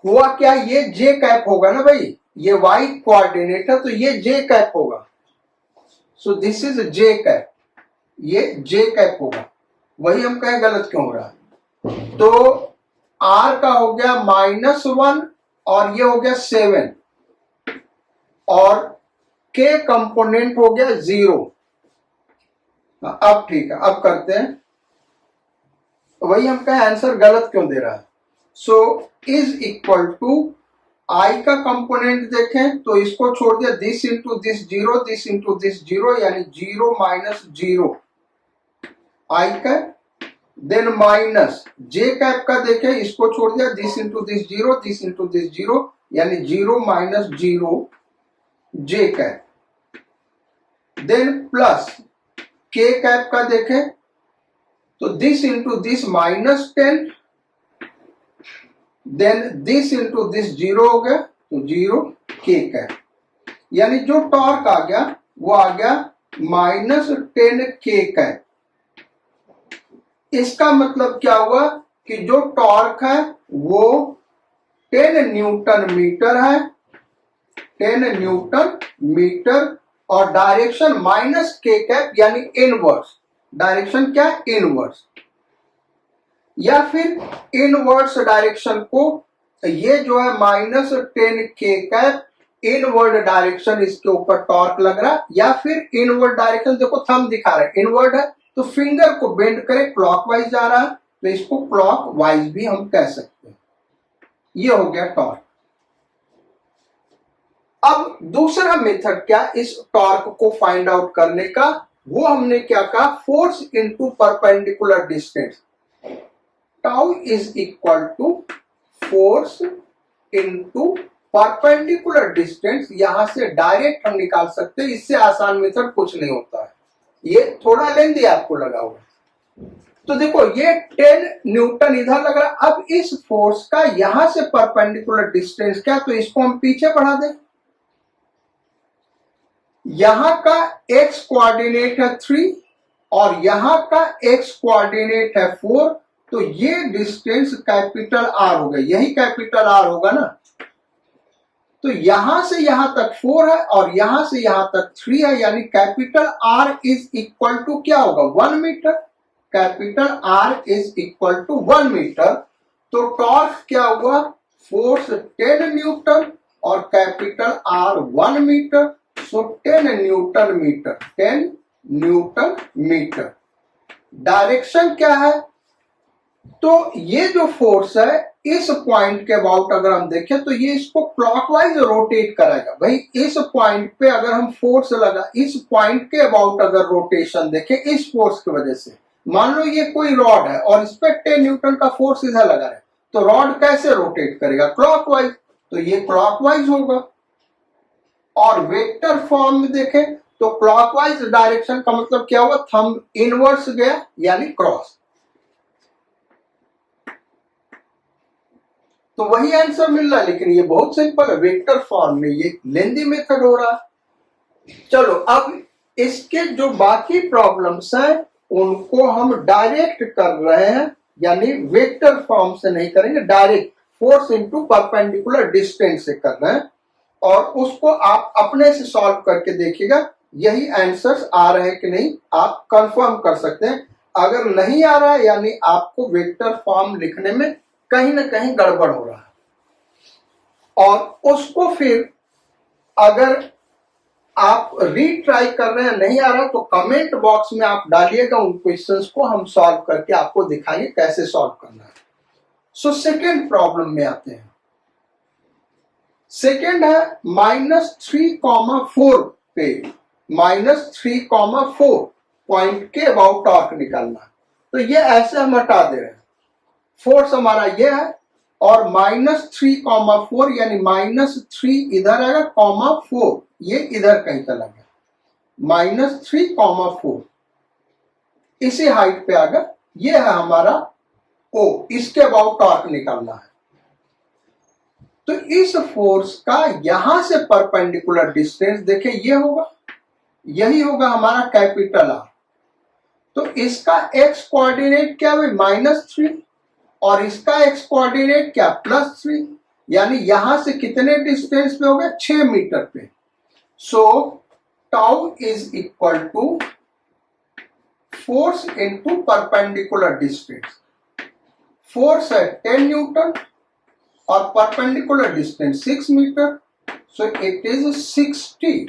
हुआ क्या, ये J कैप होगा ना भाई, ये Y कोऑर्डिनेट है तो ये J कैप होगा, so this is J cap, ये J कैप होगा। वही हम कहें गलत क्यों हो रहा है। तो R का हो गया -1 और ये हो गया 7 और K कंपोनेंट हो गया 0। अब ठीक है, अब करते हैं। वही हम कहें आंसर गलत क्यों दे रहा है। So is equal to I का कंपोनेंट देखें तो इसको छोड़ दिया, this into this 0, this into this 0, यानी 0 - 0 I cap, then minus J cap का देखें, इसको छोड़ दिया, this into this 0, this into this 0, यानी 0 - 0 J cap, then plus K cap का देखें तो this into this -10, then this into this 0 हो गया तो 0 K कैप, यानी जो टॉर्क आ गया वो आ गया -10 K कैप। इसका मतलब क्या हुआ कि जो टॉर्क है वो 10 न्यूटन मीटर है, 10 न्यूटन मीटर और डायरेक्शन माइनस के कैप यानी इनवर्स, डायरेक्शन क्या है इनवर्स, या फिर इनवर्स डायरेक्शन को ये जो है -10 के कैप इनवर्ड डायरेक्शन, इसके ऊपर टॉर्क लग रहा है, या फिर इनवर्ड डायरेक्शन देखो थंब दिखा रहा है इनवर्ड है तो फिंगर को बेंड करे क्लॉकवाइज जा रहा है तो इसको क्लॉकवाइज भी हम कह सकते हैं। ये हो गया टॉर्क। अब दूसरा मेथड क्या इस टॉर्क को फाइंड आउट करने का, वो हमने क्या कहा, force into perpendicular distance, tau is equal to force into perpendicular distance. यहां से डायरेक्ट हम निकाल सकते हैं, इससे आसान मेथड कुछ नहीं होता है, ये थोड़ा लेंदी आपको लगा हुआ। तो देखो ये 10 न्यूटन इधर लग रहा है, अब इस फोर्स का यहां से परपेंडिकुलर डिस्टेंस क्या, तो इसको हम पीछे बढ़ा दें। यहां का x कोऑर्डिनेट है 3 और यहां का x कोऑर्डिनेट है 4, तो ये डिस्टेंस कैपिटल R हो गया, यही कैपिटल R होगा ना। तो यहां से यहां तक 4 है और यहां से यहां तक 3 है, यानी capital R is equal to क्या होगा 1 metre, capital R is equal to 1 metre. तो टॉर्क क्या हुआ, फोर्स 10 न्यूटन और capital R 1 metre, so 10 newton metre, 10 newton metre. Direction क्या है, तो ये जो फोर्स है इस पॉइंट के अबाउट अगर हम देखें तो ये इसको क्लॉकवाइज रोटेट कराएगा। भाई इस पॉइंट पे अगर हम फोर्स लगा, इस पॉइंट के अबाउट अगर रोटेशन देखें इस फोर्स की वजह से, मान लो ये कोई रॉड है और इस पे 10 न्यूटन का फोर्स इधर लगा है, तो रॉड कैसे रोटेट करेगा, क्लॉकवाइज, तो ये क्लॉकवाइज होगा। और वेक्टर फॉर्म में देखें तो क्लॉकवाइज डायरेक्शन का मतलब क्या होगा, थंब इनवर्स गया यानी क्रॉस, तो वही आंसर मिल रहा है। लेकिन ये बहुत सिंपल है, वेक्टर फॉर्म में, ये लेंदी मेथड हो रहा है। चलो अब इसके जो बाकी प्रॉब्लम्स हैं उनको हम डायरेक्ट कर रहे हैं, यानी वेक्टर फॉर्म से नहीं करेंगे, direct force into perpendicular distance से कर रहे हैं, और उसको आप अपने से सॉल्व करके देखिएगा यही आंसर्स आ रहे हैं कि नहीं, आप कंफर्म कर सकते हैं। अगर नहीं आ रहा है यानी आपको वेक्टर फॉर्म लिखने में कहीं ना कहीं गड़बड़ हो रहा है, और उसको फिर अगर आप रीट्राई कर रहे हैं नहीं आ रहा तो कमेंट बॉक्स में आप डालिएगा, उन क्वेश्चंस को हम सॉल्व करके आपको दिखाएंगे कैसे सॉल्व करना है। सो सेकेंड प्रॉब्लम में आते हैं। सेकेंड है -3,4 पे, -3,4 पॉइंट के अबाउट टॉर्क निकालना। तो ये ऐसे हम हटा दे रहे हैं, फोर्स हमारा ये है और -3,4 यानी -3 इधर आएगा, ,4 ये इधर कहीं चला गया, -3,4 इसी हाइट पे आ गया, ये है हमारा O, इसके अबाउट टॉर्क निकालना है। तो इस फोर्स का यहां से परपेंडिकुलर डिस्टेंस देखें ये होगा, यही होगा हमारा कैपिटल R। तो इसका x कोऑर्डिनेट क्या है, -3, और इसका x कोऑर्डिनेट क्या, +3, यानी यहां से कितने डिस्टेंस पे हो गए, 6 मीटर पे। So tau is equal to force into perpendicular distance. Force है 10 न्यूटन और perpendicular distance 6 metre, so it is 60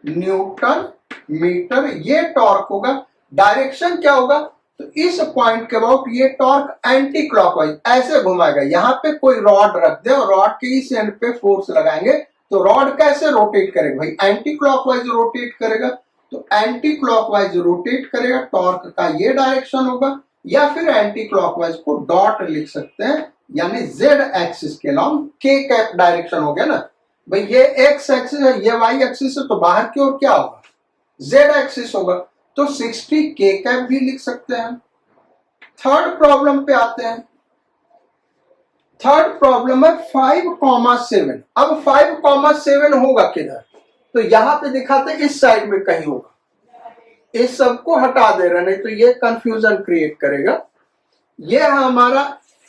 newton metre. ये टॉर्क होगा। डायरेक्शन क्या होगा, तो इस पॉइंट के अबाउट ये टॉर्क एंटी क्लॉकवाइज ऐसे घुमाएगा, यहां पे कोई रॉड रख दे और रॉड के इस एंड पे फोर्स लगाएंगे तो रॉड कैसे रोटेट करेगा, भाई एंटी क्लॉकवाइज रोटेट करेगा। तो एंटी क्लॉकवाइज रोटेट करेगा, टॉर्क का ये डायरेक्शन होगा, या फिर एंटी क्लॉकवाइज को डॉट लिख सकते हैं, यानी जेड एक्सिस के लॉन्ग के कैप डायरेक्शन हो गया ना। भाई ये एक्स एक्सिस है, ये वाई एक्सिस है, तो बाहर की ओर क्या होगा, जेड एक्सिस होगा, तो 60 के कैप भी लिख सकते हैं। थर्ड प्रॉब्लम पे आते हैं। थर्ड प्रॉब्लम है 5,7। अब 5,7 होगा किधर, तो यहां पे दिखाते हैं इस साइड में कहीं होगा, इस सबको हटा दे रहे, नहीं तो ये कंफ्यूजन क्रिएट करेगा। ये है हमारा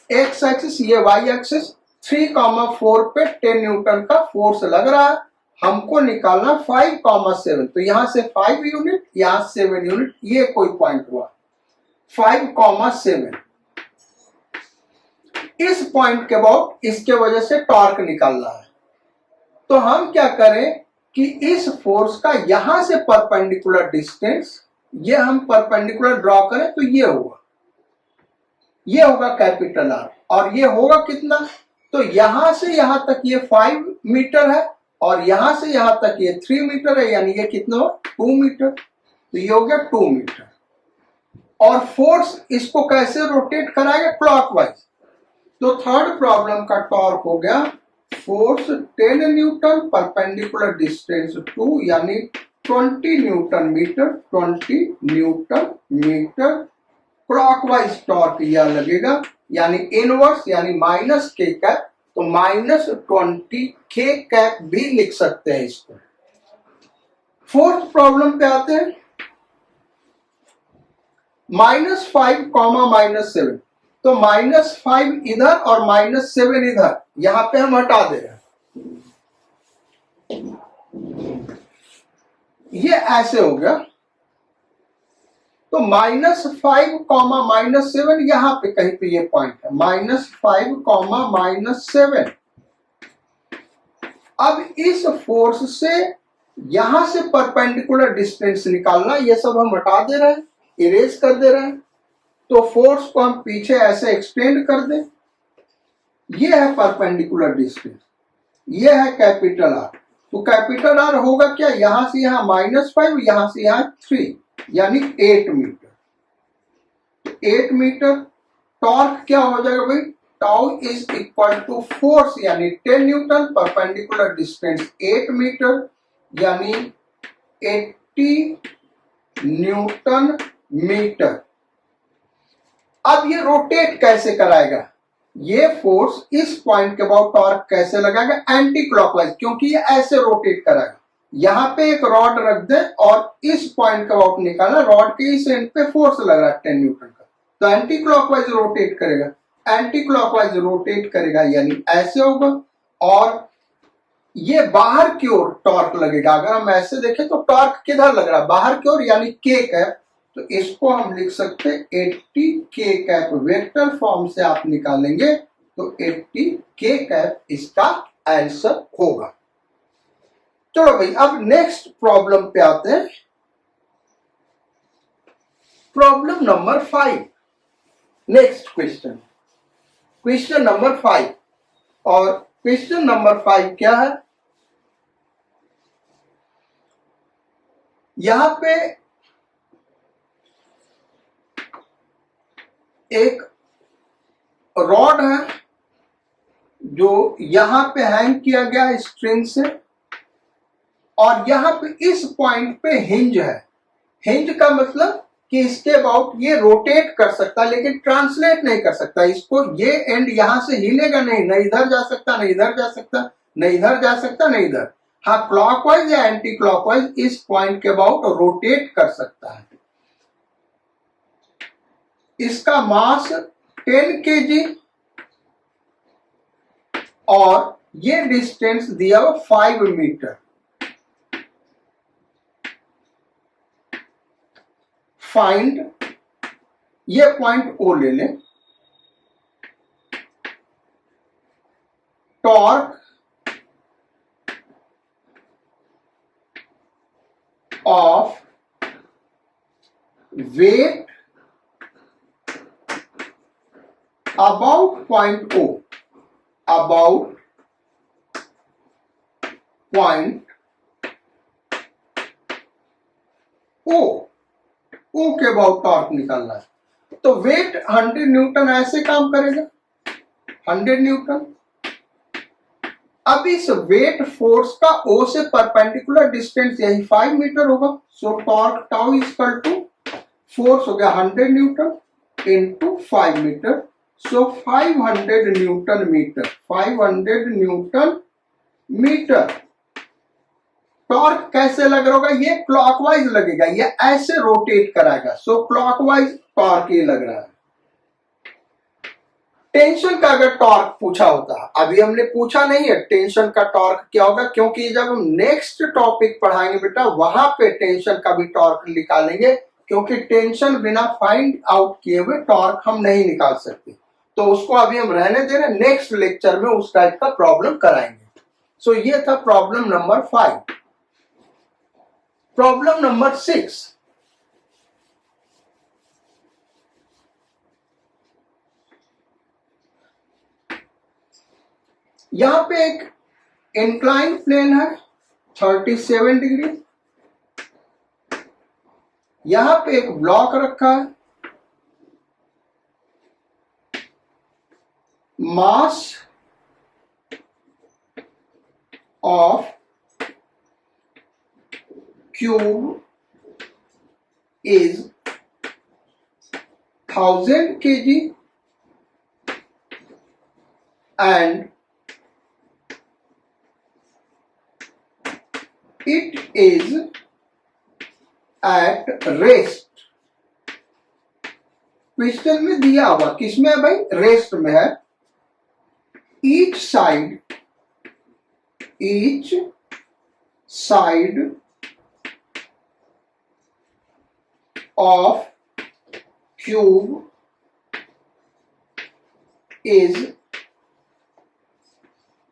एक्स एक्सिस, ये वाई एक्सिस, 3,4 पे 10 न्यूटन का फोर्स लग रहा है हमको निकालना 5,7, तो यहां से 5 यूनिट, यहां 7 यूनिट, ये कोई पॉइंट हुआ 5,7। इस पॉइंट के बाद इसके वजह से टॉर्क निकालना है। तो हम क्या करें कि इस फोर्स का यहां से परपेंडिकुलर डिस्टेंस, ये हम परपेंडिकुलर ड्रॉ करें तो ये होगा कैपिटल आर, और ये होगा कितना, तो यहां से यहां तक ये 5 मीटर है और यहां से यहां तक ये 3 मीटर है, यानी ये कितना हो 2 मीटर, तो ये हो गया 2 मीटर। और फोर्स इसको कैसे रोटेट कराएगा, क्लॉकवाइज। तो थर्ड प्रॉब्लम का टॉर्क हो गया फोर्स 10 न्यूटन परपेंडिकुलर डिस्टेंस 2, यानी 20 newton metre, 20 newton metre. Clockwise torque यह लगेगा, यानी इनवर्स, यानी माइनस के कैप, तो -20 के कैप भी लिख सकते हैं इसको। फोर्थ प्रॉब्लम पे आते हैं, -5, -7, तो -5 इधर और -7 इधर, यहां पे हम हटा दे रहे हैं, ये ऐसे हो गया। तो -5, -7 यहां पे कहीं पे ये पॉइंट है, -5, -7। अब इस फोर्स से यहां से परपेंडिकुलर डिस्टेंस निकालना, ये सब हम हटा दे रहे हैं, इरेज कर दे रहे हैं। तो फोर्स को हम पीछे ऐसे एक्सटेंड कर दें, ये है परपेंडिकुलर डिस्टेंस, ये है कैपिटल आर। तो कैपिटल आर होगा क्या, यहां से यहां -5, यहां से यहां 3, यानी 8 मीटर। 8 मीटर। टॉर्क क्या हो जाएगा भाई, tau is equal to force, यानी 10 न्यूटन परपेंडिकुलर डिस्टेंस 8 मीटर, यानी 80 न्यूटन मीटर। अब ये रोटेट कैसे कराएगा, ये फोर्स इस पॉइंट के बाद टॉर्क कैसे लगाएगा, एंटी क्लॉकवाइज, क्योंकि ये ऐसे रोटेट कराएगा। यहां पे एक रॉड रख दे और इस पॉइंट का आउट निकाला, रॉड के इस एंड पे फोर्स लग रहा है 10 न्यूटन का, तो एंटी क्लॉकवाइज रोटेट करेगा। एंटी क्लॉकवाइज रोटेट करेगा यानी ऐसे होगा, और ये बाहर की ओर टॉर्क लगेगा। अगर हम ऐसे देखें तो टॉर्क किधर लग रहा है, बाहर की ओर, यानी के कैप। तो इसको हम लिख सकते 80 के कैप, वेक्टर फॉर्म से आप निकालेंगे तो 80 के कैप इसका आंसर होगा। चलो भाई, अब नेक्स्ट प्रॉब्लम पे आते हैं, problem number 5। Next question, question number 5। और क्वेश्चन नंबर 5 क्या है, यहां पे एक रॉड है जो यहां पे हैंग किया गया है स्ट्रिंग से, और यहां पे इस पॉइंट पे हिंज है। हिंज का मतलब कि इसके अबाउट ये रोटेट कर सकता है लेकिन ट्रांसलेट नहीं कर सकता। इसको ये एंड यहां से हिलेगा नहीं, न इधर जा सकता, न इधर जा सकता, न इधर जा सकता, न इधर। हाँ, क्लॉकवाइज या एंटी क्लॉकवाइज इस पॉइंट के अबाउट रोटेट कर सकता है। इसका मास 10 kg और ये डिस्टेंस दिया हुआ 5 मीटर। फाइंड, ये पॉइंट ओ ले लें, torque of weight about point O, about point O, O के अबाउट टॉर्क निकालना है। तो वेट 100 न्यूटन ऐसे काम करेगा, 100 न्यूटन। अब इस वेट फोर्स का O से परपेंडिकुलर डिस्टेंस यही 5 मीटर होगा। So torque tau is equal to force हो गया 100 newton into 5 metre, so 500 newton metre, 500 newton metre. Torque कैसे लग रहा होगा, ये क्लॉकवाइज लगेगा, ये ऐसे रोटेट कराएगा। सो क्लॉकवाइज टॉर्क ये लग रहा है। टेंशन का अगर टॉर्क पूछा होता, अभी हमने पूछा नहीं है टेंशन का टॉर्क क्या होगा, क्योंकि जब हम नेक्स्ट टॉपिक पढ़ाएंगे बेटा वहां पे टेंशन का भी टॉर्क निकालेंगे, क्योंकि टेंशन बिना फाइंड आउट किए हुए टॉर्क हम नहीं निकाल सकते। तो उसको अभी हम रहने दे रहे, नेक्स्ट लेक्चर में उस टाइप का प्रॉब्लम कराएंगे। सो ये था प्रॉब्लम नंबर 5। प्रॉब्लम नंबर 6, यहां पे एक इंक्लाइन प्लेन है 37 डिग्री, यहां पे एक ब्लॉक रखा है, mass of cube is 1000 kg and it is at rest। Question में दिया हुआ किसमें है भाई, रेस्ट में है। each side of cube is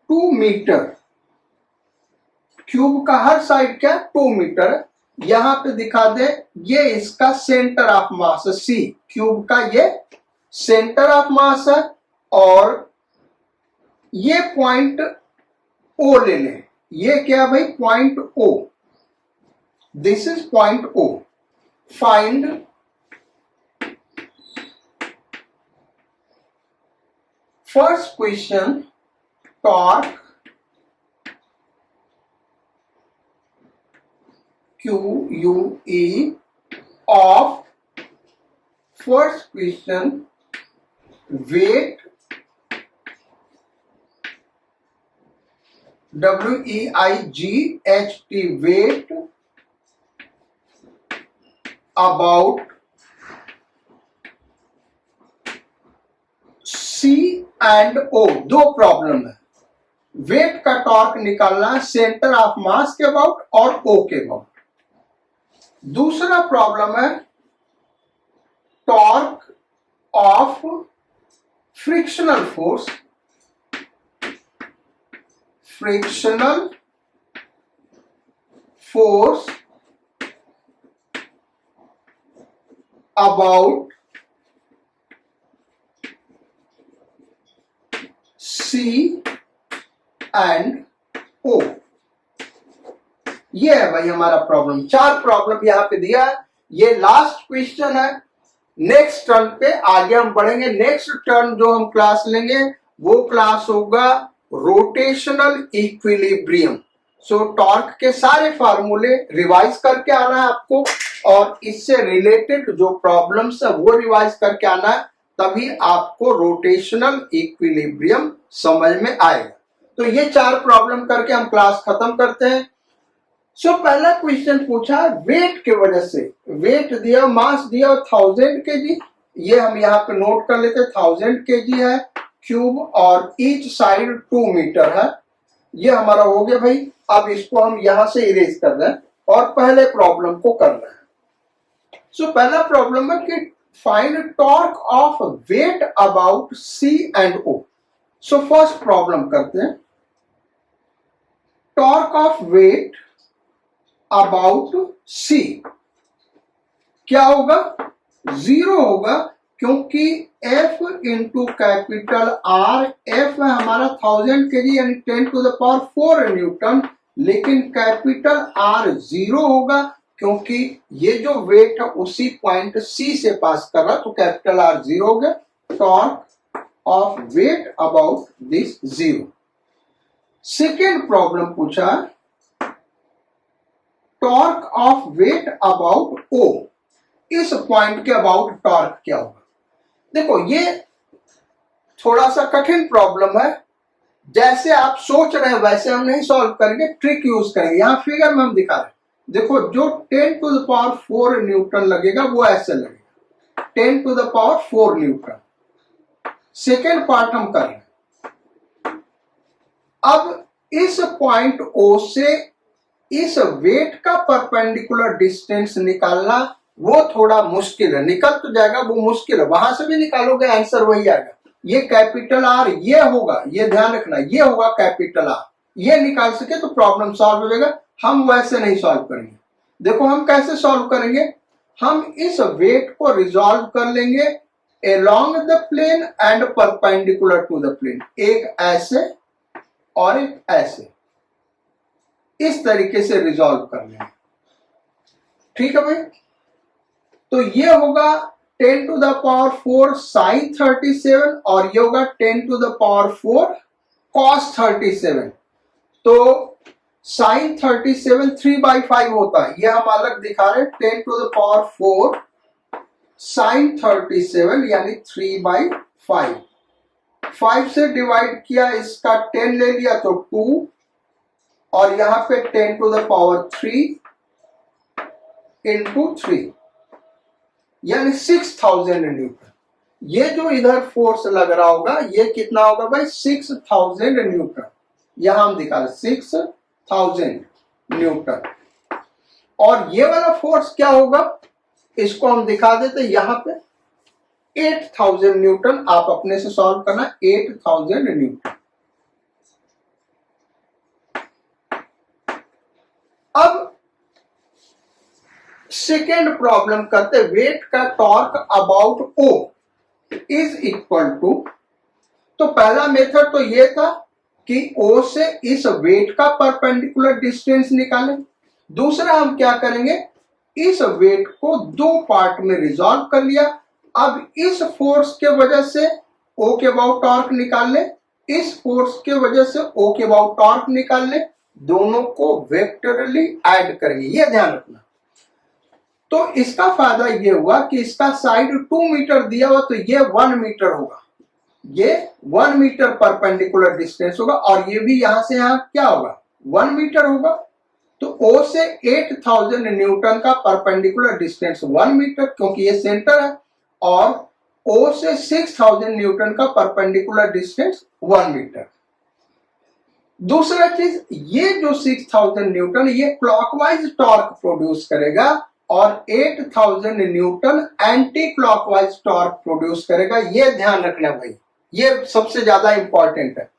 2 metre. Cube का हर साइड क्या 2 मीटर है। यहां पे दिखा दे, ये इसका सेंटर ऑफ मास है सी, क्यूब का ये सेंटर ऑफ मास है, और ये पॉइंट ओ ले लें। ये क्या भाई, point O, this is point O. Find first question, torque QUE of first question, weight WEIGHT, weight about C and O। दो प्रॉब्लम है, वेट का टॉर्क निकालना सेंटर ऑफ मास के अबाउट और O के अबाउट। दूसरा प्रॉब्लम है torque of frictional force, about C and O। ये है भाई हमारा प्रॉब्लम। 4 प्रॉब्लम यहां पे दिया है, ये लास्ट क्वेश्चन है। नेक्स्ट टर्न पे आगे हम बढ़ेंगे। नेक्स्ट टर्न जो हम क्लास लेंगे वो क्लास होगा रोटेशनल इक्विलिब्रियम। सो टॉर्क के सारे फार्मूले रिवाइज करके आना है आपको, और इससे रिलेटेड जो प्रॉब्लम्स है वो रिवाइज करके आना है, तभी आपको रोटेशनल इक्विलिब्रियम समझ में आएगा। तो ये 4 प्रॉब्लम करके हम क्लास खत्म करते हैं। सो पहला क्वेश्चन पूछा वेट के वजह से, वेट दिया, मास दिया 1000 kg, ये हम यहाँ पे नोट कर लेते, 1000 kg है क्यूब, और ईच साइड 2 मीटर है। ये हमारा हो गया भाई। अब इसको हम यहां से इरेज कर रहे हैं और पहले प्रॉब्लम को कर रहे हैं। सो पहला प्रॉब्लम है कि find torque of weight about C and O. So first problem करते हैं, torque of weight about C क्या होगा, 0 होगा, क्योंकि F into capital R, F है हमारा 1000 kg यानी 10⁴ न्यूटन, लेकिन कैपिटल R 0 होगा, क्योंकि ये जो वेट है उसी पॉइंट C से पास कर रहा, तो कैपिटल R 0 हो गया। Torque of weight about this 0। Second problem पूछा torque of weight about O, इस पॉइंट के अबाउट टॉर्क क्या होगा। देखो ये थोड़ा सा कठिन प्रॉब्लम है, जैसे आप सोच रहे हैं वैसे हम नहीं सॉल्व करेंगे, ट्रिक यूज करेंगे। यहां फिगर में हम दिखा रहे हैं, देखो जो 10⁴ न्यूटन लगेगा वो ऐसे लगेगा, 10⁴ न्यूटन। सेकेंड पार्ट हम कर रहे हैं। अब इस पॉइंट O से इस वेट का परपेंडिकुलर डिस्टेंस निकालना वो थोड़ा मुश्किल है। निकल तो जाएगा, वो मुश्किल है। वहां से भी निकालोगे आंसर वही आएगा। ये कैपिटल R ये होगा, ये ध्यान रखना, ये होगा कैपिटल R। ये निकाल सके तो प्रॉब्लम सॉल्व हो जाएगा। हम वैसे नहीं सॉल्व करेंगे। देखो हम कैसे सॉल्व करेंगे। हम इस वेट को रिजॉल्व कर लेंगे along the plane and perpendicular to the plane. एक ऐसे और एक ऐसे, इस तरीके से रिजॉल्व कर लेंगे। ठीक है भाई। तो ये होगा 10 to the power 4 sin 37 और ये होगा 10 to the power 4 cos 37। तो sin 37 3/5 होता है, ये हम अलग दिखा रहे हैं। 10 to the power 4 sin 37 यानी 3/5। 5 से डिवाइड किया, इसका 10 ले लिया तो 2 और यहां पे 10 to the power 3 into 3 यानी 6000 न्यूटन। ये जो इधर फोर्स लग रहा होगा ये कितना होगा भाई, 6000 न्यूटन। यहां हम दिखा रहे 6000 न्यूटन। और ये वाला फोर्स क्या होगा, इसको हम दिखा देते यहां पे 8000 न्यूटन। आप अपने से सॉल्व करना, 8000 न्यूटन। अब सेकेंड प्रॉब्लम करते, वेट का torque about O is equal to. तो पहला मेथड तो ये था कि O से इस वेट का परपेंडिकुलर डिस्टेंस निकालें। दूसरा हम क्या करेंगे, इस वेट को दो पार्ट में रिजॉल्व कर लिया। अब इस फोर्स के वजह से O के अबाउट टॉर्क निकाल ले, इस फोर्स के वजह से O के अबाउट टॉर्क निकाल ले। दोनों को वेक्टरली ऐड करेंगे, ये ध्यान रखना। तो इसका फायदा ये हुआ कि इसका साइड 2 मीटर दिया हुआ तो ये 1 मीटर होगा। ये 1 मीटर परपेंडिकुलर डिस्टेंस होगा और ये भी यहां से यहां क्या होगा, 1 मीटर होगा। तो O से 8000 न्यूटन का परपेंडिकुलर डिस्टेंस 1 मीटर, क्योंकि ये सेंटर है। और O से 6000 न्यूटन का परपेंडिकुलर डिस्टेंस 1 मीटर। दूसरा चीज, ये जो 6000 न्यूटन ये क्लॉकवाइज टॉर्क प्रोड्यूस करेगा और 8000 Newton anti clockwise torque produce करेगा। ये ध्यान रखना भाई, ये सबसे ज्यादा इंपॉर्टेंट है।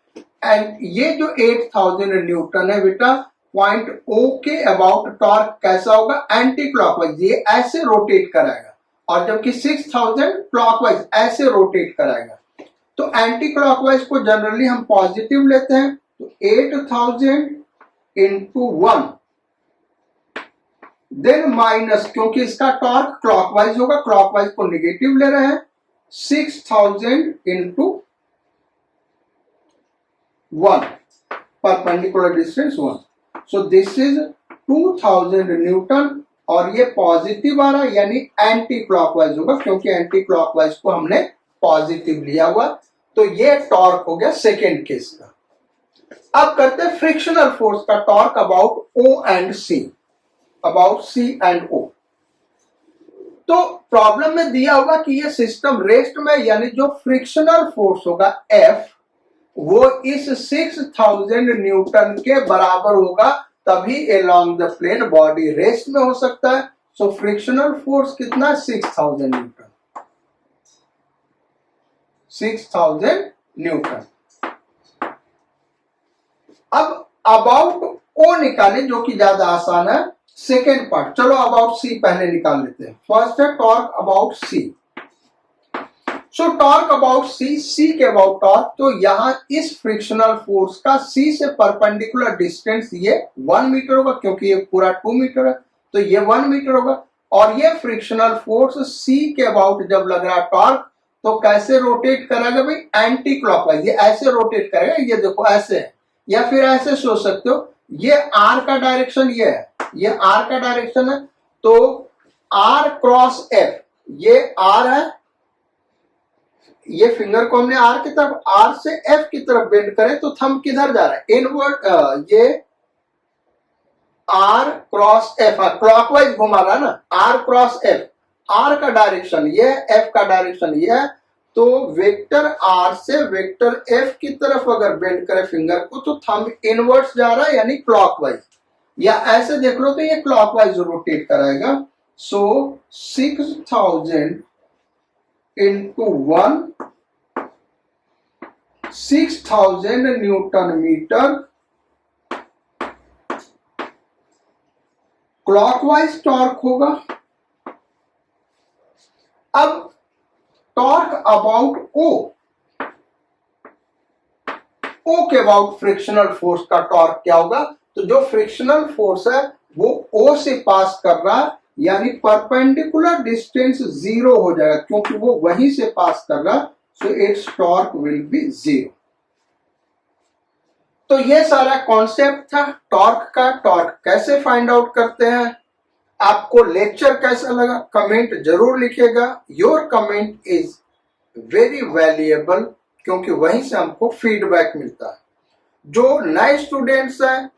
एंड ये जो 8000 न्यूटन है बेटा, पॉइंट O के अबाउट टॉर्क कैसा होगा, एंटी क्लॉकवाइज, ये ऐसे रोटेट कराएगा। और जबकि 6000 क्लॉकवाइज ऐसे रोटेट कराएगा। तो एंटी क्लॉकवाइज को जनरली हम पॉजिटिव लेते हैं। तो 8000 इंटू 1 देन माइनस, क्योंकि इसका टॉर्क क्लॉकवाइज होगा, क्लॉकवाइज को निगेटिव ले रहे हैं, 6000 into 1 perpendicular distance 1। So this is 2000 Newton और ये पॉजिटिव आ रहा है यानी एंटी क्लॉकवाइज होगा, क्योंकि एंटी क्लॉकवाइज को हमने पॉजिटिव लिया हुआ। तो ये टॉर्क हो गया सेकेंड केस का। अब करते हैं फ्रिक्शनल फोर्स का torque about O and C, about C and O। तो प्रॉब्लम में दिया होगा कि ये सिस्टम रेस्ट में, यानी जो फ्रिक्शनल फोर्स होगा F वो इस 6000 न्यूटन के बराबर होगा, तभी along the plane body rest में हो सकता है। सो फ्रिक्शनल फोर्स कितना, 6000 न्यूटन, 6000 न्यूटन। अब अबाउट O निकाले, जो कि ज्यादा आसान है। सेकेंड पार्ट, चलो अबाउट C पहले निकाल लेते हैं। फर्स्ट है torque about C। So torque about C के अबाउट टॉर्क, तो यहां इस फ्रिक्शनल फोर्स का C से परपेंडिकुलर डिस्टेंस ये 1 मीटर होगा, क्योंकि ये पूरा 2 मीटर है तो ये 1 मीटर होगा। और ये फ्रिक्शनल फोर्स C के अबाउट जब लग रहा है टॉर्क, तो कैसे रोटेट करेगा भाई, एंटी क्लॉकवाइज। ये ऐसे रोटेट करेगा, ये देखो ऐसे है, या फिर ऐसे सोच सकते हो, ये R का डायरेक्शन ये है, ये R का डायरेक्शन है। तो R क्रॉस F, ये R है, ये फिंगर को हमने R की तरफ, R से F की तरफ बेंड करें तो थंब किधर जा रहा है, इनवर्ड। ये R क्रॉस F क्लॉकवाइज घुमा रहा है ना, R क्रॉस F, R का डायरेक्शन ये है, F का डायरेक्शन ये है। तो वेक्टर आर से वेक्टर एफ की तरफ अगर बेंड करे फिंगर को तो थंब इनवर्स जा रहा है यानी क्लॉकवाइज, या ऐसे देख लो तो ये क्लॉकवाइज रोटेट कराएगा। So 6000 into 1, 6000 newton metre clockwise torque होगा। अब टॉर्क अबाउट ओ के अबाउट फ्रिक्शनल फोर्स का टॉर्क क्या होगा? तो जो फ्रिक्शनल फोर्स है वो ओ से पास कर रहा है, यानी परपेंडिकुलर डिस्टेंस 0 हो जाएगा क्योंकि वो वहीं से पास कर रहा है। So it's torque will be 0। तो ये सारा कॉन्सेप्ट था टॉर्क का। टॉर्क कैसे फाइंड आउट करते हैं, आपको लेक्चर कैसा लगा कमेंट जरूर लिखिएगा। Your comment is very valuable क्योंकि वहीं से हमको फीडबैक मिलता है। जो नए स्टूडेंट्स हैं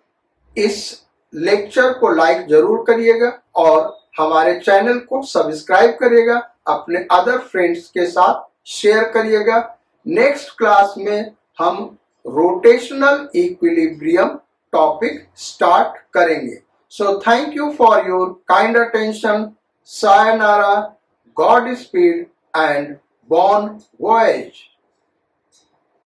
इस लेक्चर को लाइक जरूर करिएगा और हमारे चैनल को सब्सक्राइब करिएगा, अपने अदर फ्रेंड्स के साथ शेयर करिएगा। नेक्स्ट क्लास में हम रोटेशनल इक्विलिब्रियम टॉपिक स्टार्ट करेंगे। So thank you for your kind attention. Sayonara, Godspeed and bon voyage.